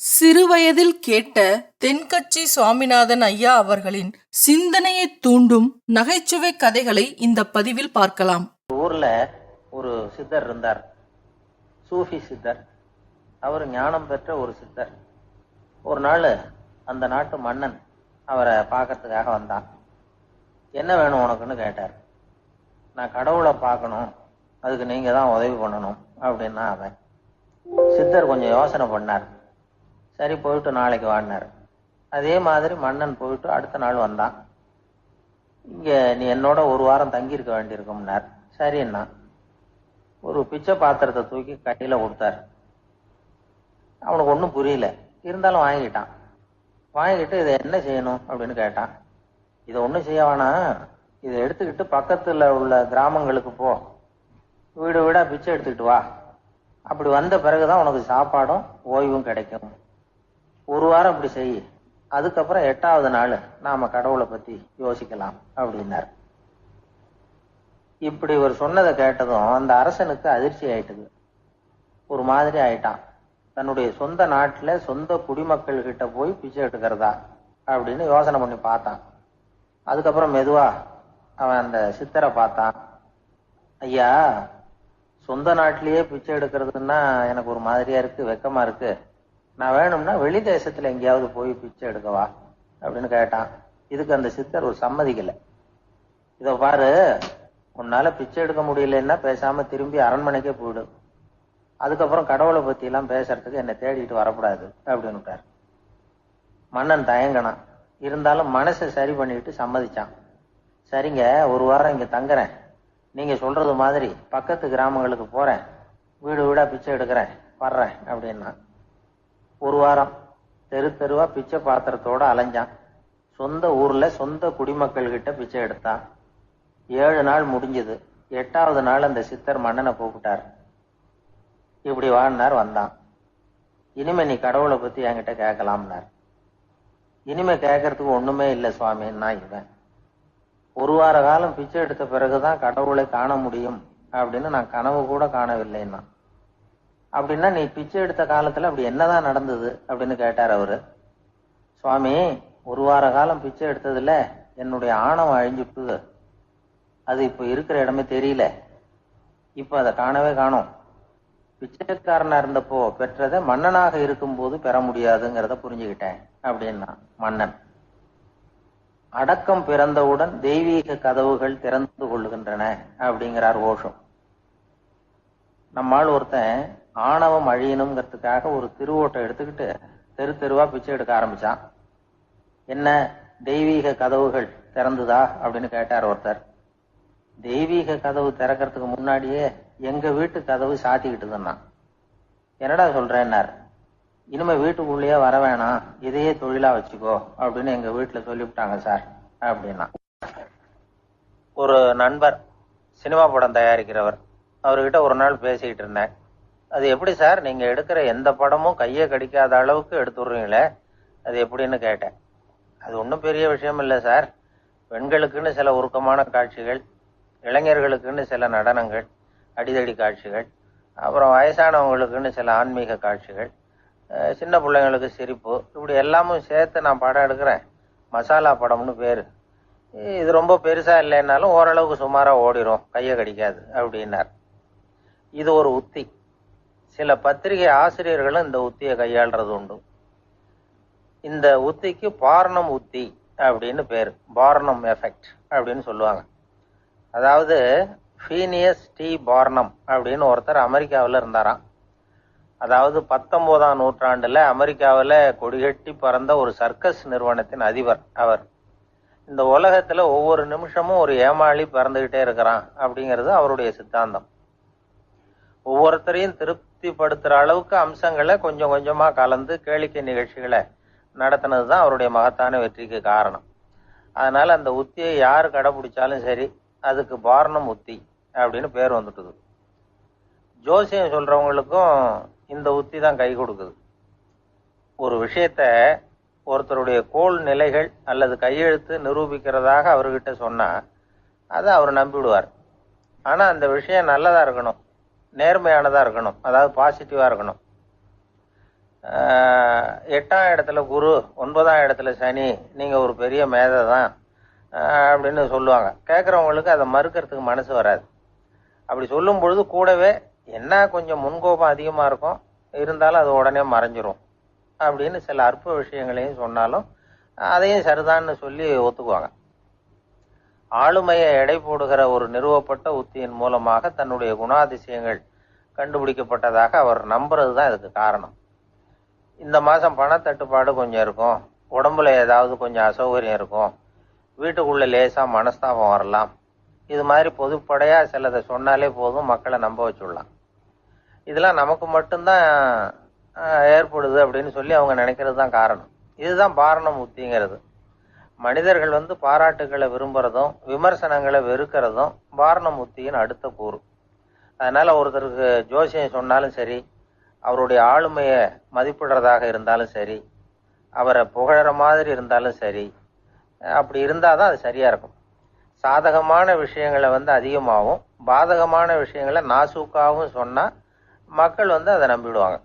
சிறுவயதில் கேட்ட தென்கட்சி சுவாமிநாதன் ஐயா அவர்களின் சிந்தனையை தூண்டும் நகைச்சுவை கதைகளை இந்த பதிவில் பார்க்கலாம். ஊர்ல ஒரு சித்தர் இருந்தார், சூஃபி சித்தர். அவர் ஞானம் பெற்ற ஒரு சித்தர். ஒரு நாள் அந்த நாட்டு மன்னன் அவரை பார்க்கறதுக்காக வந்தான். என்ன வேணும் உனக்குன்னு கேட்டார். நான் கடவுளை பார்க்கணும், அதுக்கு நீங்க தான் உதவி பண்ணணும் அப்படின்னா அவன். சித்தர் கொஞ்சம் யோசனை பண்ணார். சரி, போயிட்டு நாளைக்கு வாடினார். அதே மாதிரி மன்னன் போயிட்டு அடுத்த நாள் வந்தான். இங்க நீ என்னோட ஒரு வாரம் தங்கியிருக்க வேண்டியிருக்கும்னார். சரின்னா ஒரு பிச்சை பாத்திரத்தை தூக்கி கையில கொடுத்தார். அவனுக்கு ஒன்றும் புரியல, இருந்தாலும் வாங்கிட்டான். வாங்கிட்டு இதை என்ன செய்யணும் அப்படின்னு கேட்டான். இதை ஒன்றும் செய்ய வேணாம், இதை எடுத்துக்கிட்டு பக்கத்துல உள்ள கிராமங்களுக்கு போ, வீடு வீடா பிச்சை எடுத்துக்கிட்டு வா. அப்படி வந்த பிறகுதான் உனக்கு சாப்பாடும் ஓய்வும் கிடைக்கும். ஒரு வாரம் இப்படி செய், அதுக்கப்புறம் 8வது நாள் நாம கடவுளை பத்தி யோசிக்கலாம் அப்படின்னார். இப்படி ஒரு சொன்னதை கேட்டதும் அந்த அரசனுக்கு அதிர்ச்சி ஆயிட்டுது. ஒரு மாதிரி ஆயிட்டான். தன்னுடைய சொந்த நாட்டுல சொந்த குடிமக்கள் கிட்ட போய் பிச்சை எடுக்கிறதா அப்படின்னு யோசனை பண்ணி பார்த்தான். அதுக்கப்புறம் மெதுவா அவன் அந்த சித்தரை பார்த்தான். ஐயா, சொந்த நாட்டிலேயே பிச்சை எடுக்கிறதுன்னா எனக்கு ஒரு மாதிரியா இருக்கு, வெக்கமா இருக்கு. நான் வேணும்னா வெளி தேசத்துல எங்கேயாவது போய் பிச்சை எடுக்கவா அப்படின்னு கேட்டான். இதுக்கு அந்த சித்தர் ஒரு சம்மதிக்கல. இத பாரு, உன்னால பிச்சை எடுக்க முடியலன்னா பேசாம திரும்பி அரண்மனைக்கே போயிடு. அதுக்கப்புறம் கடவுளை பத்தி எல்லாம் பேசுறதுக்கு என்னை தேடிட்டு வரக்கூடாது அப்படின்னுட்டார். மன்னன் தயங்கினான். இருந்தாலும் மனசை சரி பண்ணிட்டு சம்மதிச்சான். சரிங்க, ஒரு வாரம் இங்க தங்குறேன், நீங்க சொல்றது மாதிரி பக்கத்து கிராமங்களுக்கு போறேன், வீடு வீடா பிச்சை எடுக்கிறேன், வர்றேன் அப்படின்னா. ஒரு வாரம் தெரு தெருவா பிச்சை பாத்திரத்தோட அலைஞ்சான். சொந்த ஊர்ல சொந்த குடிமக்கள் கிட்ட பிச்சை எடுத்தான். 7 நாள் முடிஞ்சது. 8வது நாள் அந்த சித்தர் மன்னனை கூப்பிட்டார். இப்படி வாழ்னார், வந்தான். இனிமே நீ கடவுளை பத்தி என்கிட்ட கேட்கலாம்னார். இனிமே கேட்கறதுக்கு ஒண்ணுமே இல்லை சுவாமின்னா இவன். ஒரு வார காலம் பிச்சை எடுத்த பிறகுதான் கடவுளை காண முடியும் அப்படின்னு நான் கனவு கூட காணவில்லைன்னா. அப்படின்னா நீ பிச்சை எடுத்த காலத்துல அப்படி என்னதான் நடந்தது அப்படின்னு கேட்டார் அவரு. சுவாமி, ஒரு வார காலம் பிச்சை எடுத்ததுல என்னுடைய ஆணவம் அழிஞ்சுட்டுது. அது இப்ப இருக்கிற இடமே தெரியல. இப்ப அதை காணவே காணோம். பிச்சைக்காரனா இருந்தப்போ பெற்றதை மன்னனாக இருக்கும் போது பெற முடியாதுங்கிறத புரிஞ்சுக்கிட்டேன் அப்படின்னா மன்னன். அடக்கம் பிறந்தவுடன் தெய்வீக கதவுகள் திறந்து கொள்ளுகின்றன அப்படிங்கிறார் ஓஷோ. நம்மால் ஒருத்தன் ஆணவம் அழியணுங்கிறதுக்காக ஒரு திருவோட்டை எடுத்துக்கிட்டு தெரு தெருவா பிச்சை எடுக்க ஆரம்பிச்சான். என்ன, தெய்வீக கதவுகள் திறந்துதா அப்படின்னு கேட்டார் ஒருத்தர். தெய்வீக கதவு திறக்கிறதுக்கு முன்னாடியே எங்க வீட்டு கதவு சாத்திக்கிட்டுதுன்னா. என்னடா சொல்றேன்னார். இனிமே வீட்டுக்குள்ளேயே வர வேணாம், இதையே தொழிலா வச்சுக்கோ அப்படின்னு எங்க வீட்டுல சொல்லிவிட்டாங்க சார் அப்படின்னா. ஒரு நண்பர், சினிமா படம் தயாரிக்கிறவர், அவர்கிட்ட ஒரு நாள் பேசிக்கிட்டு இருந்தேன். அது எப்படி சார், நீங்க எடுக்கிற எந்த படமும் கையை கடிக்காத அளவுக்கு எடுத்துடுறீங்களே, அது எப்படின்னு கேட்டேன். அது ஒன்றும் பெரிய விஷயம் இல்லை சார். பெண்களுக்குன்னு சில உருக்கமான காட்சிகள், இளைஞர்களுக்குன்னு சில நடனங்கள், அடிதடி காட்சிகள், அப்புறம் வயசானவங்களுக்குன்னு சில ஆன்மீக காட்சிகள், சின்ன பிள்ளைங்களுக்கு சிரிப்பு, இப்படி எல்லாமும் சேர்த்து நான் படம் எடுக்கிறேன். மசாலா படம்னு பேரு. இது ரொம்ப பெருசா இல்லைன்னாலும் ஓரளவுக்கு சுமாரா ஓடிரும், கையை கடிக்காது அப்படின்னார். இது ஒரு உத்தி. சில பத்திரிகை ஆசிரியர்களும் இந்த உத்தியை கையாளுறது உண்டு. இந்த உத்திக்கு பார்னம் உத்தி அப்படின்னு பேரு. பார்னம் எஃபெக்ட் அப்படின்னு சொல்லுவாங்க. அதாவது ஃபீனியஸ் டி பார்னம் அப்படின்னு ஒருத்தர் அமெரிக்காவில் இருந்தாராம். அதாவது 19ஆம் நூற்றாண்டுல அமெரிக்காவில் கொடிகட்டி பறந்த ஒரு சர்க்கஸ் நிறுவனத்தின் அதிபர் அவர். இந்த உலகத்துல ஒவ்வொரு நிமிஷமும் ஒரு ஏமாளி பறந்துகிட்டே இருக்கிறான் அப்படிங்கிறது அவருடைய சித்தாந்தம். ஒவ்வொருத்தரையும் திருப்திப்படுத்துற அளவுக்கு அம்சங்களை கொஞ்சம் கொஞ்சமா கலந்து கேளிக்கை நிகழ்ச்சிகளை நடத்தினதுதான் அவருடைய மகத்தான வெற்றிக்கு காரணம். அதனால அந்த உத்தியை யாரு கடைபிடிச்சாலும் சரி, அதுக்கு பார்னம் உத்தி அப்படின்னு பேர் வந்துட்டுது. ஜோசியம் சொல்றவங்களுக்கும் இந்த உத்தி தான் கை கொடுக்குது. ஒரு விஷயத்த ஒருத்தருடைய கோள் நிலைகள் அல்லது கையெழுத்து நிரூபிக்கிறதாக அவர்கிட்ட சொன்னா அதை அவர் நம்பிவிடுவார். ஆனா அந்த விஷயம் நல்லதா இருக்கணும், நேர்மையானதா இருக்கணும், அதாவது பாசிட்டிவா இருக்கணும். 8ஆம் இடத்துல குரு, 9ஆம் இடத்துல சனி, நீங்க ஒரு பெரிய மேதை தான் அப்படின்னு சொல்லுவாங்க. கேட்குறவங்களுக்கு அதை மறுக்கிறதுக்கு மனசு வராது. அப்படி சொல்லும் பொழுது கூடவே என்ன கொஞ்சம் முன்கோபம் அதிகமாக இருக்கும், இருந்தாலும் அது உடனே மறைஞ்சிரும் அப்படின்னு சில அற்ப விஷயங்களையும் சொன்னாலும் அதையும் சரிதான்னு சொல்லி ஒத்துக்குவாங்க. ஆளுமையை எடை போடுகிற ஒரு நிறுவப்பட்ட உத்தியின் மூலமாக தன்னுடைய குணாதிசயங்கள் கண்டுபிடிக்கப்பட்டதாக அவர் நம்புறது தான் இதுக்கு காரணம். இந்த மாதம் பணத்தட்டுப்பாடு கொஞ்சம் இருக்கும், உடம்புல ஏதாவது கொஞ்சம் அசௌகரியம் இருக்கும், வீட்டுக்குள்ளே லேசாக மனஸ்தாபம் வரலாம், இது மாதிரி பொதுப்படையாக சிலதை சொன்னாலே போதும், மக்களை நம்ப வச்சுடலாம். இதெல்லாம் நமக்கு மட்டும்தான் ஏற்படுது அப்படின்னு சொல்லி அவங்க நினைக்கிறது தான் காரணம். இதுதான் பாரணம் உத்திங்கிறது. மனிதர்கள் பாராட்டுகளை விரும்புறதும் விமர்சனங்களை வெறுக்கிறதும் பாரணம் உத்தியின் அடுத்த கூறு. அதனால ஒருத்தருக்கு ஜோசியம் சொன்னாலும் சரி, அவருடைய ஆளுமையை மதிப்பிடுறதாக இருந்தாலும் சரி, அவரை புகழற மாதிரி இருந்தாலும் சரி, அப்படி இருந்தால் தான் அது சரியா இருக்கும். சாதகமான விஷயங்களை அதிகமாகவும் பாதகமான விஷயங்களை நாசூக்காகவும் சொன்னால் மக்கள் அதை நம்பிடுவாங்க.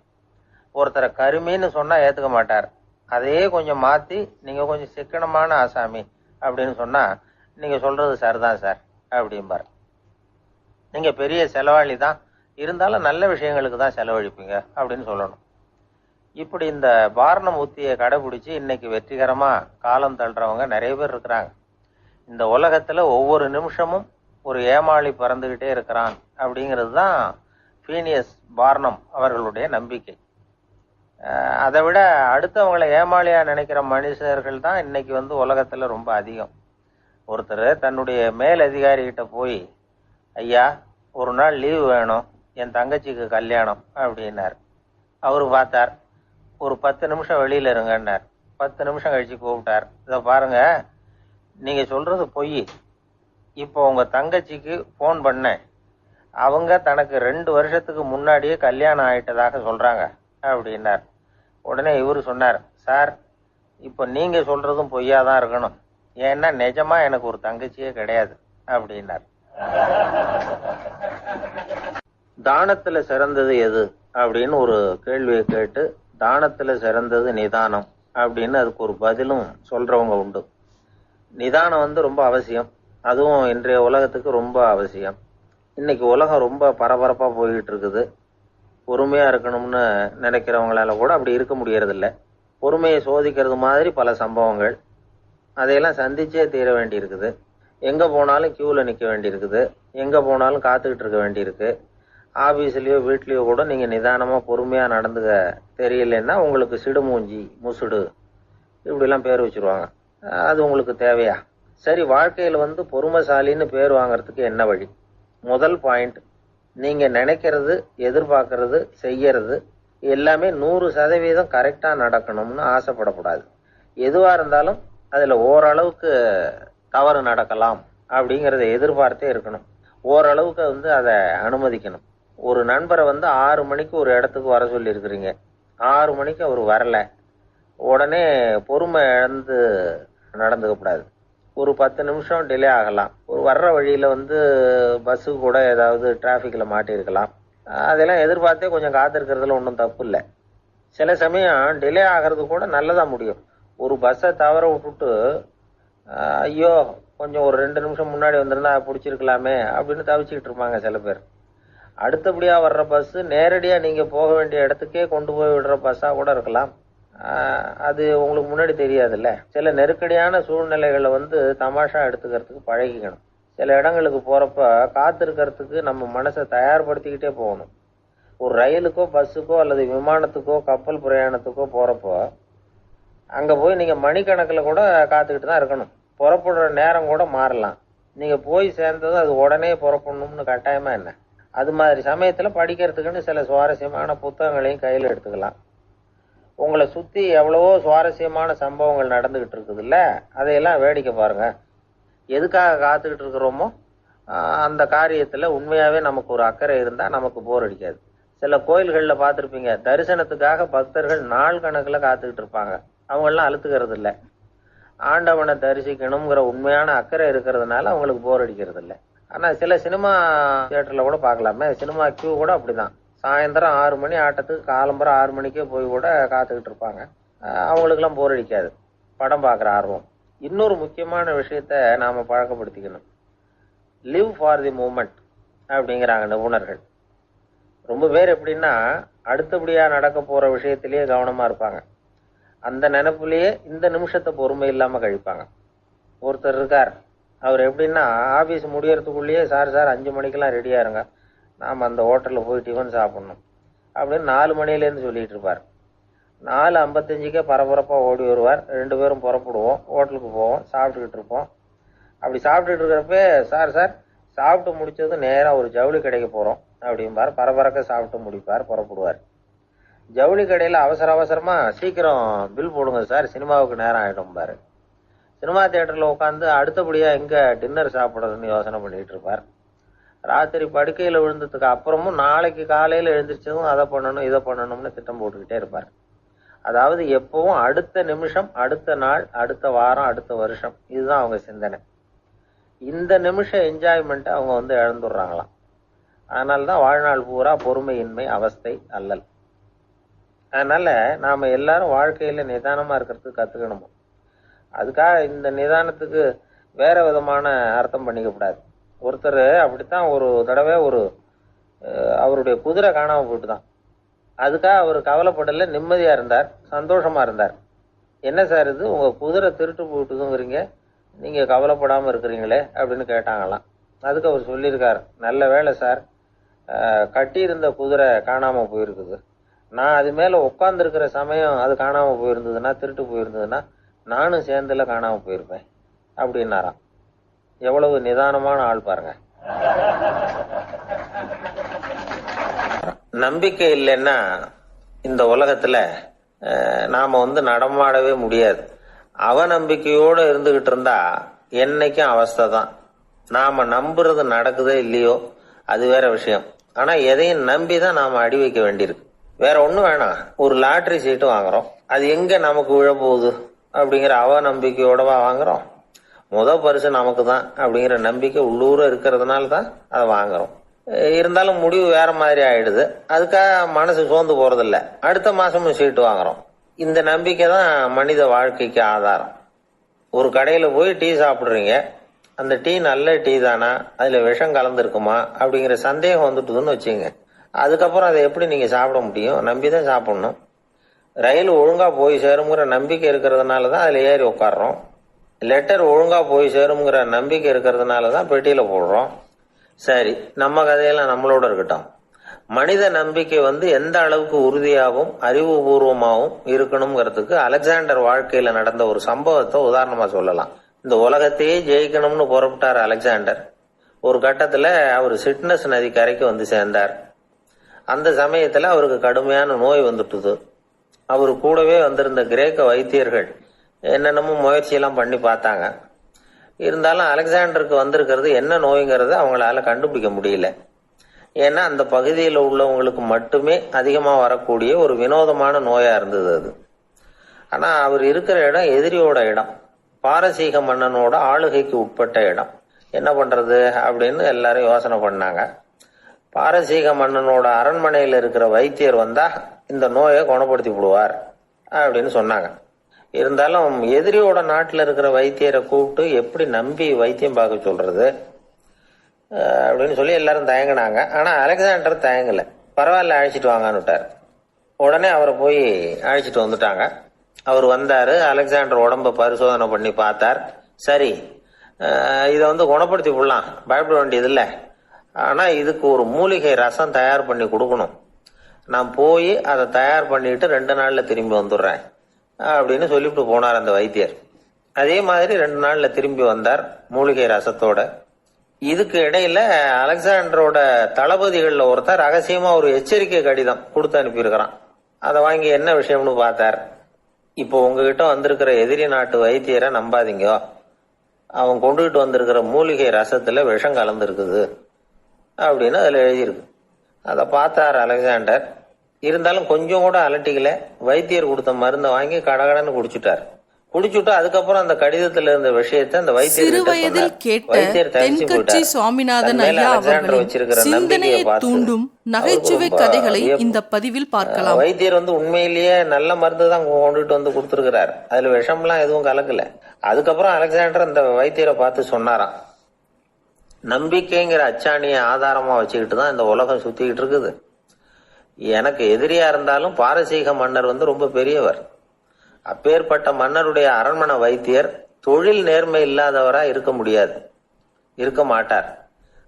ஒருத்தரை கருமின்னு சொன்னால் ஏற்றுக்க மாட்டார். அதையே கொஞ்சம் மாற்றி நீங்கள் கொஞ்சம் சிக்கனமான ஆசாமி அப்படின்னு சொன்னால் நீங்கள் சொல்கிறது சரிதான் சார் அப்படிம்பார். நீங்கள் பெரிய செலவாளி தான், இருந்தாலும் நல்ல விஷயங்களுக்கு தான் செலவழிப்பீங்க அப்படின்னு சொல்லணும். இப்படி இந்த பாரணம் உத்தியை கடைபிடிச்சி இன்னைக்கு வெற்றிகரமாக காலம் தள்ளுறவங்க நிறைய பேர் இருக்கிறாங்க. இந்த உலகத்தில் ஒவ்வொரு நிமிஷமும் ஒரு ஏமாளி பறந்துக்கிட்டே இருக்கிறான் அப்படிங்கிறது தான் ஃபீனியஸ் பார்னம் அவர்களுடைய நம்பிக்கை. அதை விட அடுத்தவங்களை ஏமாளியா நினைக்கிற மனுஷர்கள் தான் இன்னைக்கு உலகத்துல ரொம்ப அதிகம். ஒருத்தர் தன்னுடைய மேல் அதிகாரிகிட்ட போய், ஐயா ஒரு நாள் லீவு வேணும், என் தங்கச்சிக்கு கல்யாணம் அப்படின்னார். அவரு பார்த்தார், ஒரு 10 நிமிஷம் வெளியில இருங்கன்னார். 10 நிமிஷம் கழிச்சு கூப்பிட்டார், இதை பாருங்க நீங்க சொல்றது பொய், இப்போ உங்க தங்கச்சிக்கு போன் பண்ணேன், அவங்க தனக்கு 2 வருஷத்துக்கு முன்னாடியே கல்யாணம் ஆயிட்டதாக சொல்றாங்க அப்படின்னார். உடனே இவரு சொன்னார், சார் இப்போ நீங்க சொல்றதும் பொய்யாதான் இருக்கணும், ஏன்னா நிஜமா எனக்கு ஒரு தங்கச்சியே கிடையாது அப்படின்னார். தானத்துல சிறந்தது எது அப்படின்னு ஒரு கேள்வியை கேட்டு, தானத்துல சிறந்தது நிதானம் அப்படின்னு அதுக்கு ஒரு பதிலும் சொல்றவங்க உண்டு. நிதானம் ரொம்ப அவசியம், அதுவும் இன்றைய உலகத்துக்கு ரொம்ப அவசியம். இன்னைக்கு உலகம் ரொம்ப பரபரப்பா போய்கிட்டு இருக்குது. பொறுமையா இருக்கணும்னு நினைக்கிறவங்களால கூட அப்படி இருக்க முடியறதில்ல. பொறுமையை சோதிக்கிறது மாதிரி பல சம்பவங்கள், அதையெல்லாம் சந்திச்சே தீர வேண்டி இருக்குது. எங்க போனாலும் கியூல நிக்க வேண்டி இருக்குது, எங்க போனாலும் காத்துக்கிட்டு இருக்க வேண்டி இருக்கு. ஆபீஸ்லயோ வீட்லயோ கூட நீங்க நிதானமா பொறுமையா நடந்துக்க தெரியலன்னா உங்களுக்கு சிடுமூஞ்சி, முசுடு இப்படிலாம் பேர் வச்சிருவாங்க. அது உங்களுக்கு தேவையா? சரி, வாழ்க்கையில பொறுமைசாலின்னு பேர் வாங்கறதுக்கு என்ன வழி? முதல் பாயிண்ட், நீங்க நினைக்கிறது, எதிர்பார்க்கறது, செய்யறது எல்லாமே 100% கரெக்டா நடக்கணும்னு ஆசைப்படக்கூடாது. எதுவா இருந்தாலும் அதுல ஓரளவுக்கு தவறு நடக்கலாம் அப்படிங்கறத எதிர்பார்த்தே இருக்கணும். ஓரளவுக்கு அதை அனுமதிக்கணும். ஒரு நண்பரை 6 மணிக்கு ஒரு இடத்துக்கு வர சொல்லி இருக்கிறீங்க, 6 மணிக்கு அவர் வரல, உடனே பொறுமை இழந்து நடந்துக்க கூடாது. ஒரு 10 நிமிஷம் டிலே ஆகலாம். ஒரு வர்ற வழியில பஸ்ஸு கூட ஏதாவது டிராஃபிக்ல மாட்டிருக்கலாம். அதெல்லாம் எதிர்பார்த்தே கொஞ்சம் காத்திருக்கிறதுல ஒன்றும் தப்பு இல்லை. சில சமயம் டிலே ஆகிறது கூட நல்லதா முடியும். ஒரு பஸ்ஸை தவற விட்டுட்டு, ஐயோ கொஞ்சம் ஒரு 2 நிமிஷம் முன்னாடி வந்திருந்தா பிடிச்சிருக்கலாமே அப்படின்னு தவிச்சுக்கிட்டு இருப்பாங்க சில பேர். அடுத்தபடியா வர்ற பஸ் நேரடியா நீங்க போக வேண்டிய இடத்துக்கே கொண்டு போய் விடுற பஸ்ஸா கூட இருக்கலாம். அது உங்களுக்கு முன்னாடி தெரியாதுல்ல. சில நெருக்கடியான சூழ்நிலைகளை தமாஷா எடுத்துக்கிறதுக்கு பழகிக்கணும். சில இடங்களுக்கு போறப்ப காத்திருக்கிறதுக்கு நம்ம மனசை தயார்படுத்திக்கிட்டே போகணும். ஒரு ரயிலுக்கோ பஸ்ஸுக்கோ அல்லது விமானத்துக்கோ கப்பல் பிரயாணத்துக்கோ போறப்போ அங்க போய் நீங்க மணிக்கணக்கில் கூட காத்துக்கிட்டு தான் இருக்கணும். புறப்படுற நேரம் கூட மாறலாம். நீங்க போய் சேர்ந்ததும் அது உடனே புறப்படணும்னு கட்டாயமா என்ன? அது மாதிரி சமயத்துல படிக்கிறதுக்குன்னு சில சுவாரஸ்யமான புத்தகங்களையும் கையில் எடுத்துக்கலாம். உங்களை சுத்தி எவ்வளவோ சுவாரஸ்யமான சம்பவங்கள் நடந்துகிட்டு இருக்குது இல்ல, அதையெல்லாம் வேடிக்கை பாருங்க. எதுக்காக காத்துக்கிட்டு இருக்கிறோமோ அந்த காரியத்துல உண்மையாவே நமக்கு ஒரு அக்கறை இருந்தா நமக்கு போர் அடிக்காது. சில கோயில்கள்ல பார்த்திருப்பீங்க, தரிசனத்துக்காக பக்தர்கள் நாள் கணக்குல காத்துக்கிட்டு இருப்பாங்க. அவங்க எல்லாம் அழுத்துக்கிறது இல்லை. ஆண்டவனை தரிசிக்கணுங்கிற உண்மையான அக்கறை இருக்கிறதுனால அவங்களுக்கு போர் அடிக்கிறது இல்லை. ஆனா சில சினிமா தியேட்டர்ல கூட பார்க்கலாமே, சினிமா கியூ கூட அப்படிதான். சாயந்தரம் 6 மணி ஆட்டத்துக்கு காலம்பரம் 6 மணிக்கே போய் கூட காத்துக்கிட்டு இருப்பாங்க. அவங்களுக்கெல்லாம் போர் அடிக்காது, படம் பார்க்குற ஆர்வம். இன்னொரு முக்கியமான விஷயத்த நாம் பழக்கப்படுத்திக்கணும். லிவ் ஃபார் தி மூமெண்ட் அப்படிங்கிறாங்க நிபுணர்கள். ரொம்ப பேர் எப்படின்னா அடுத்தபடியாக நடக்க போகிற விஷயத்திலேயே கவனமாக இருப்பாங்க. அந்த நினைப்புலேயே இந்த நிமிஷத்தை பொறுமை இல்லாமல் கழிப்பாங்க. ஒருத்தர் இருக்கார், அவர் எப்படின்னா ஆஃபீஸ் முடியறதுக்குள்ளேயே சார் 5 மணிக்கெல்லாம் ரெடியாக இருங்க, நாம் அந்த ஹோட்டலில் போய் டிஃபன் சாப்பிட்ணும் அப்படின்னு 4 மணிலேருந்து சொல்லிகிட்டு இருப்பார். 4:55 பரபரப்பாக ஓடி வருவார். 2 பேரும் புறப்படுவோம், ஹோட்டலுக்கு போவோம், சாப்பிட்டுக்கிட்டு இருப்போம். அப்படி சாப்பிட்டுட்டு இருக்கிறப்ப சார் சாப்பிட்டு முடிச்சது நேராக ஒரு ஜவுளி கடைக்கு போகிறோம் அப்படிம்பார். பரபரக்க சாப்பிட்டு முடிப்பார், புறப்படுவார். ஜவுளி கடையில் அவசரமாக சீக்கிரம் பில் போடுங்க சார், சினிமாவுக்கு நேரம் ஆகிடும்பார். சினிமா தியேட்டரில் உட்காந்து அடுத்தபடியாக எங்கே டின்னர் சாப்பிட்றதுன்னு யோசனை பண்ணிகிட்டு இருப்பார். ராத்திரி படுக்கையில் விழுந்ததுக்கு அப்புறமும் நாளைக்கு காலையில் எழுந்திரிச்சதும் அதை பண்ணணும் இதை பண்ணணும்னு திட்டம் போட்டுக்கிட்டே இருப்பார். அதாவது எப்பவும் அடுத்த நிமிஷம், அடுத்த நாள், அடுத்த வாரம், அடுத்த வருஷம், இதுதான் அவங்க சிந்தனை. இந்த நிமிஷம் என்ஜாய்மெண்ட்டை அவங்க இழந்துடுறாங்களாம். அதனால்தான் வாழ்நாள் பூரா பொறுமையின்மை, அவஸ்தை, அல்லல். அதனால நாம எல்லாரும் வாழ்க்கையில நிதானமா இருக்கிறதுக்கு கத்துக்கணுமோ. அதுக்காக இந்த நிதானத்துக்கு வேற விதமான அர்த்தம் பண்ணிக்க கூடாது. ஒருத்தர் அப்படித்தான் ஒரு தடவை அவருடைய குதிரை காணாம போயிட்டுதான். அதுக்காக அவர் கவலைப்படல, நிம்மதியா இருந்தார், சந்தோஷமா இருந்தார். என்ன சார் இது, உங்க குதிரை திருட்டு போயிட்டுதுங்கிறீங்க, நீங்க கவலைப்படாம இருக்கிறீங்களே அப்படின்னு கேட்டாங்களாம். அதுக்கு அவர் சொல்லியிருக்கார், நல்ல வேலை சார், கட்டி இருந்த குதிரை காணாம போயிருக்குது. நான் அது மேல உட்கார்ந்துருக்கிற சமயம் அது காணாம போயிருந்ததுன்னா, திருட்டு போயிருந்ததுன்னா நானும் சேர்ந்துல காணாம போயிருப்பேன் அப்படின்னாராம். எவ்வளவு நிதானமான ஆள் பாருங்க. நம்பிக்கை இல்லைன்னா இந்த உலகத்துல நாம நடமாடவே முடியாது. அவநம்பிக்கையோட இருந்துகிட்டு இருந்தா என்னைக்கும் அவஸ்தை தான். நாம நம்புறது நடக்குதோ இல்லையோ அது வேற விஷயம். ஆனா எதையும் நம்பிதான் நாம அடி வைக்க வேண்டியிருக்கு. வேற ஒண்ணும் வேணாம், ஒரு லாட்டரி சீட்டு வாங்குறோம், அது எங்க நமக்கு விழப்போகுது அப்படிங்கிற அவநம்பிக்கையோடவா வாங்குறோம்? பரிசு நமக்கு தான் அப்படிங்கிற நம்பிக்கை உள்ளூர இருக்கிறதுனால தான் அதை வாங்குறோம். இருந்தாலும் முடிவு வேற மாதிரி ஆயிடுது. அதுக்காக மனசு சோர்ந்து போறதில்ல, அடுத்த மாசமும் சீட்டு வாங்குறோம். இந்த நம்பிக்கை தான் மனித வாழ்க்கைக்கு ஆதாரம். ஒரு கடையில போய் டீ சாப்பிடுறீங்க, அந்த டீ நல்ல டீ தானா, அதுல விஷம் கலந்துருக்குமா அப்படிங்கிற சந்தேகம் வந்துட்டுதுன்னு வச்சுங்க. அதுக்கப்புறம் அதை எப்படி நீங்க சாப்பிட முடியும்? நம்பிதான் சாப்பிடணும். ரயில் ஒழுங்கா போய் சேருங்கிற நம்பிக்கை இருக்கிறதுனால தான் அதுல ஏறி உட்காடுறோம். லெட்டர் ஒழுங்கா போய் சேருங்கிற நம்பிக்கை இருக்கிறதுனால தான் பெட்டியில போடுறோம். சரி, நம்ம கதையெல்லாம் நம்மளோட இருக்கட்டும். மனித நம்பிக்கை எந்த அளவுக்கு உறுதியாகவும் அறிவுபூர்வமாகவும் இருக்கணுங்கிறதுக்கு அலெக்சாண்டர் வாழ்க்கையில நடந்த ஒரு சம்பவத்தை உதாரணமா சொல்லலாம். இந்த உலகத்தையே ஜெயிக்கணும்னு புறப்பட்டார் அலெக்சாண்டர். ஒரு கட்டத்துல அவர் சிட்னஸ் நதி கரைக்கு சேர்ந்தார். அந்த சமயத்துல அவருக்கு கடுமையான நோய் வந்துட்டுது. அவரு கூடவே வந்திருந்த கிரேக்க வைத்தியர்கள் என்னென்னமோ முயற்சியெல்லாம் பண்ணி பார்த்தாங்க. இருந்தாலும் அலெக்சாண்டருக்கு வந்திருக்கிறது என்ன நோய்ங்கிறத அவங்களால கண்டுபிடிக்க முடியல. ஏன்னா அந்த பகுதியில் உள்ளவங்களுக்கு மட்டுமே அதிகமா வரக்கூடிய ஒரு வினோதமான நோயா இருந்தது அது. ஆனா அவர் இருக்கிற இடம் எதிரியோட இடம், பாரசீக மன்னனோட ஆளுகைக்கு உட்பட்ட இடம். என்ன பண்றது அப்படின்னு எல்லாரும் யோசனை பண்ணாங்க. பாரசீக மன்னனோட அரண்மனையில் இருக்கிற வைத்தியர் வந்தா இந்த நோயை குணப்படுத்தி விடுவார் அப்படின்னு சொன்னாங்க. இருந்தாலும் எதிரியோட நாட்டில் இருக்கிற வைத்தியரை கூப்பிட்டு எப்படி நம்பி வைத்தியம் பார்க்க சொல்றது அப்படின்னு சொல்லி எல்லாரும் தயங்கினாங்க. ஆனா அலெக்சாண்டர் தயங்கல, பரவாயில்ல அழைச்சிட்டு வாங்கன்னு விட்டார். உடனே அவரை போய் அழைச்சிட்டு வந்துட்டாங்க. அவர் வந்தாரு, அலெக்சாண்டர் உடம்ப பரிசோதனை பண்ணி பார்த்தார். சரி, இதை குணப்படுத்தி விடலாம், பயப்பட வேண்டியது இல்லை. ஆனா இதுக்கு ஒரு மூலிகை ரசம் தயார் பண்ணி கொடுக்கணும். நான் போய் அதை தயார் பண்ணிட்டு 2 நாள்ல திரும்பி வந்துடுறேன் அப்படின்னு சொல்லிவிட்டு போனார் அந்த வைத்தியர். அதே மாதிரி 2 நாள்ல திரும்பி வந்தார் மூலிகை ரசத்தோட. இதுக்கு இடையில அலெக்சாண்டரோட தளபதிகள்ல ஒருத்தர் ரகசியமா ஒரு எச்சரிக்கை கடிதம் கொடுத்து அனுப்பியிருக்கிறான். அதை வாங்கி என்ன விஷயம்னு பார்த்தார். இப்போ உங்ககிட்ட வந்திருக்கிற எதிரி நாட்டு வைத்தியரை நம்பாதீங்க, அவன் கொண்டுகிட்டு வந்திருக்கிற மூலிகை ரசத்துல விஷம் கலந்துருக்குது அப்படின்னு அதுல எழுதியிருக்கு. அதை பார்த்தார் குடிச்சுட்டு அதுக்கப்புறம் அந்த கடிதத்துல இருந்த விஷயத்தை அந்த சிறுவயதில் கேட்ட வைத்தியர் தரிச்சு தென்கட்சி போயிட்டார். சுவாமிநாதன் தன் மேல ஐயா அலெக்சாண்டர் அவர்களின் வச்சிருக்கிற சிந்தனையை நம்பிக்கையை பார்த்து தூண்டும் நகைச்சுவை ரொம்ப கதைகளை வியப்பு. இந்த பதிவில் பார்க்கலாம். வைத்தியர் உண்மையிலேயே நல்ல மருந்து தான் கொண்டுட்டு வந்து கொடுத்துருக்கிறார். அதுல விஷம்லாம் எதுவும் கலக்கல. அதுக்கப்புறம் அலெக்சாண்டர் அந்த வைத்தியரை பார்த்து சொன்னாராம், நம்பிக்கைங்கிற அச்சாணியை ஆதாரமா வச்சுக்கிட்டு தான் இந்த உலகம் சுத்திக்கிட்டு இருக்குது. எனக்கு எதிரியா இருந்தாலும் பாரசீக மன்னர் ரொம்ப பெரியவர். அப்பேற்பட்ட மன்னருடைய அரண்மனை வைத்தியர் தொழில் நேர்மை இல்லாதவரா இருக்க முடியாது, இருக்க மாட்டார்.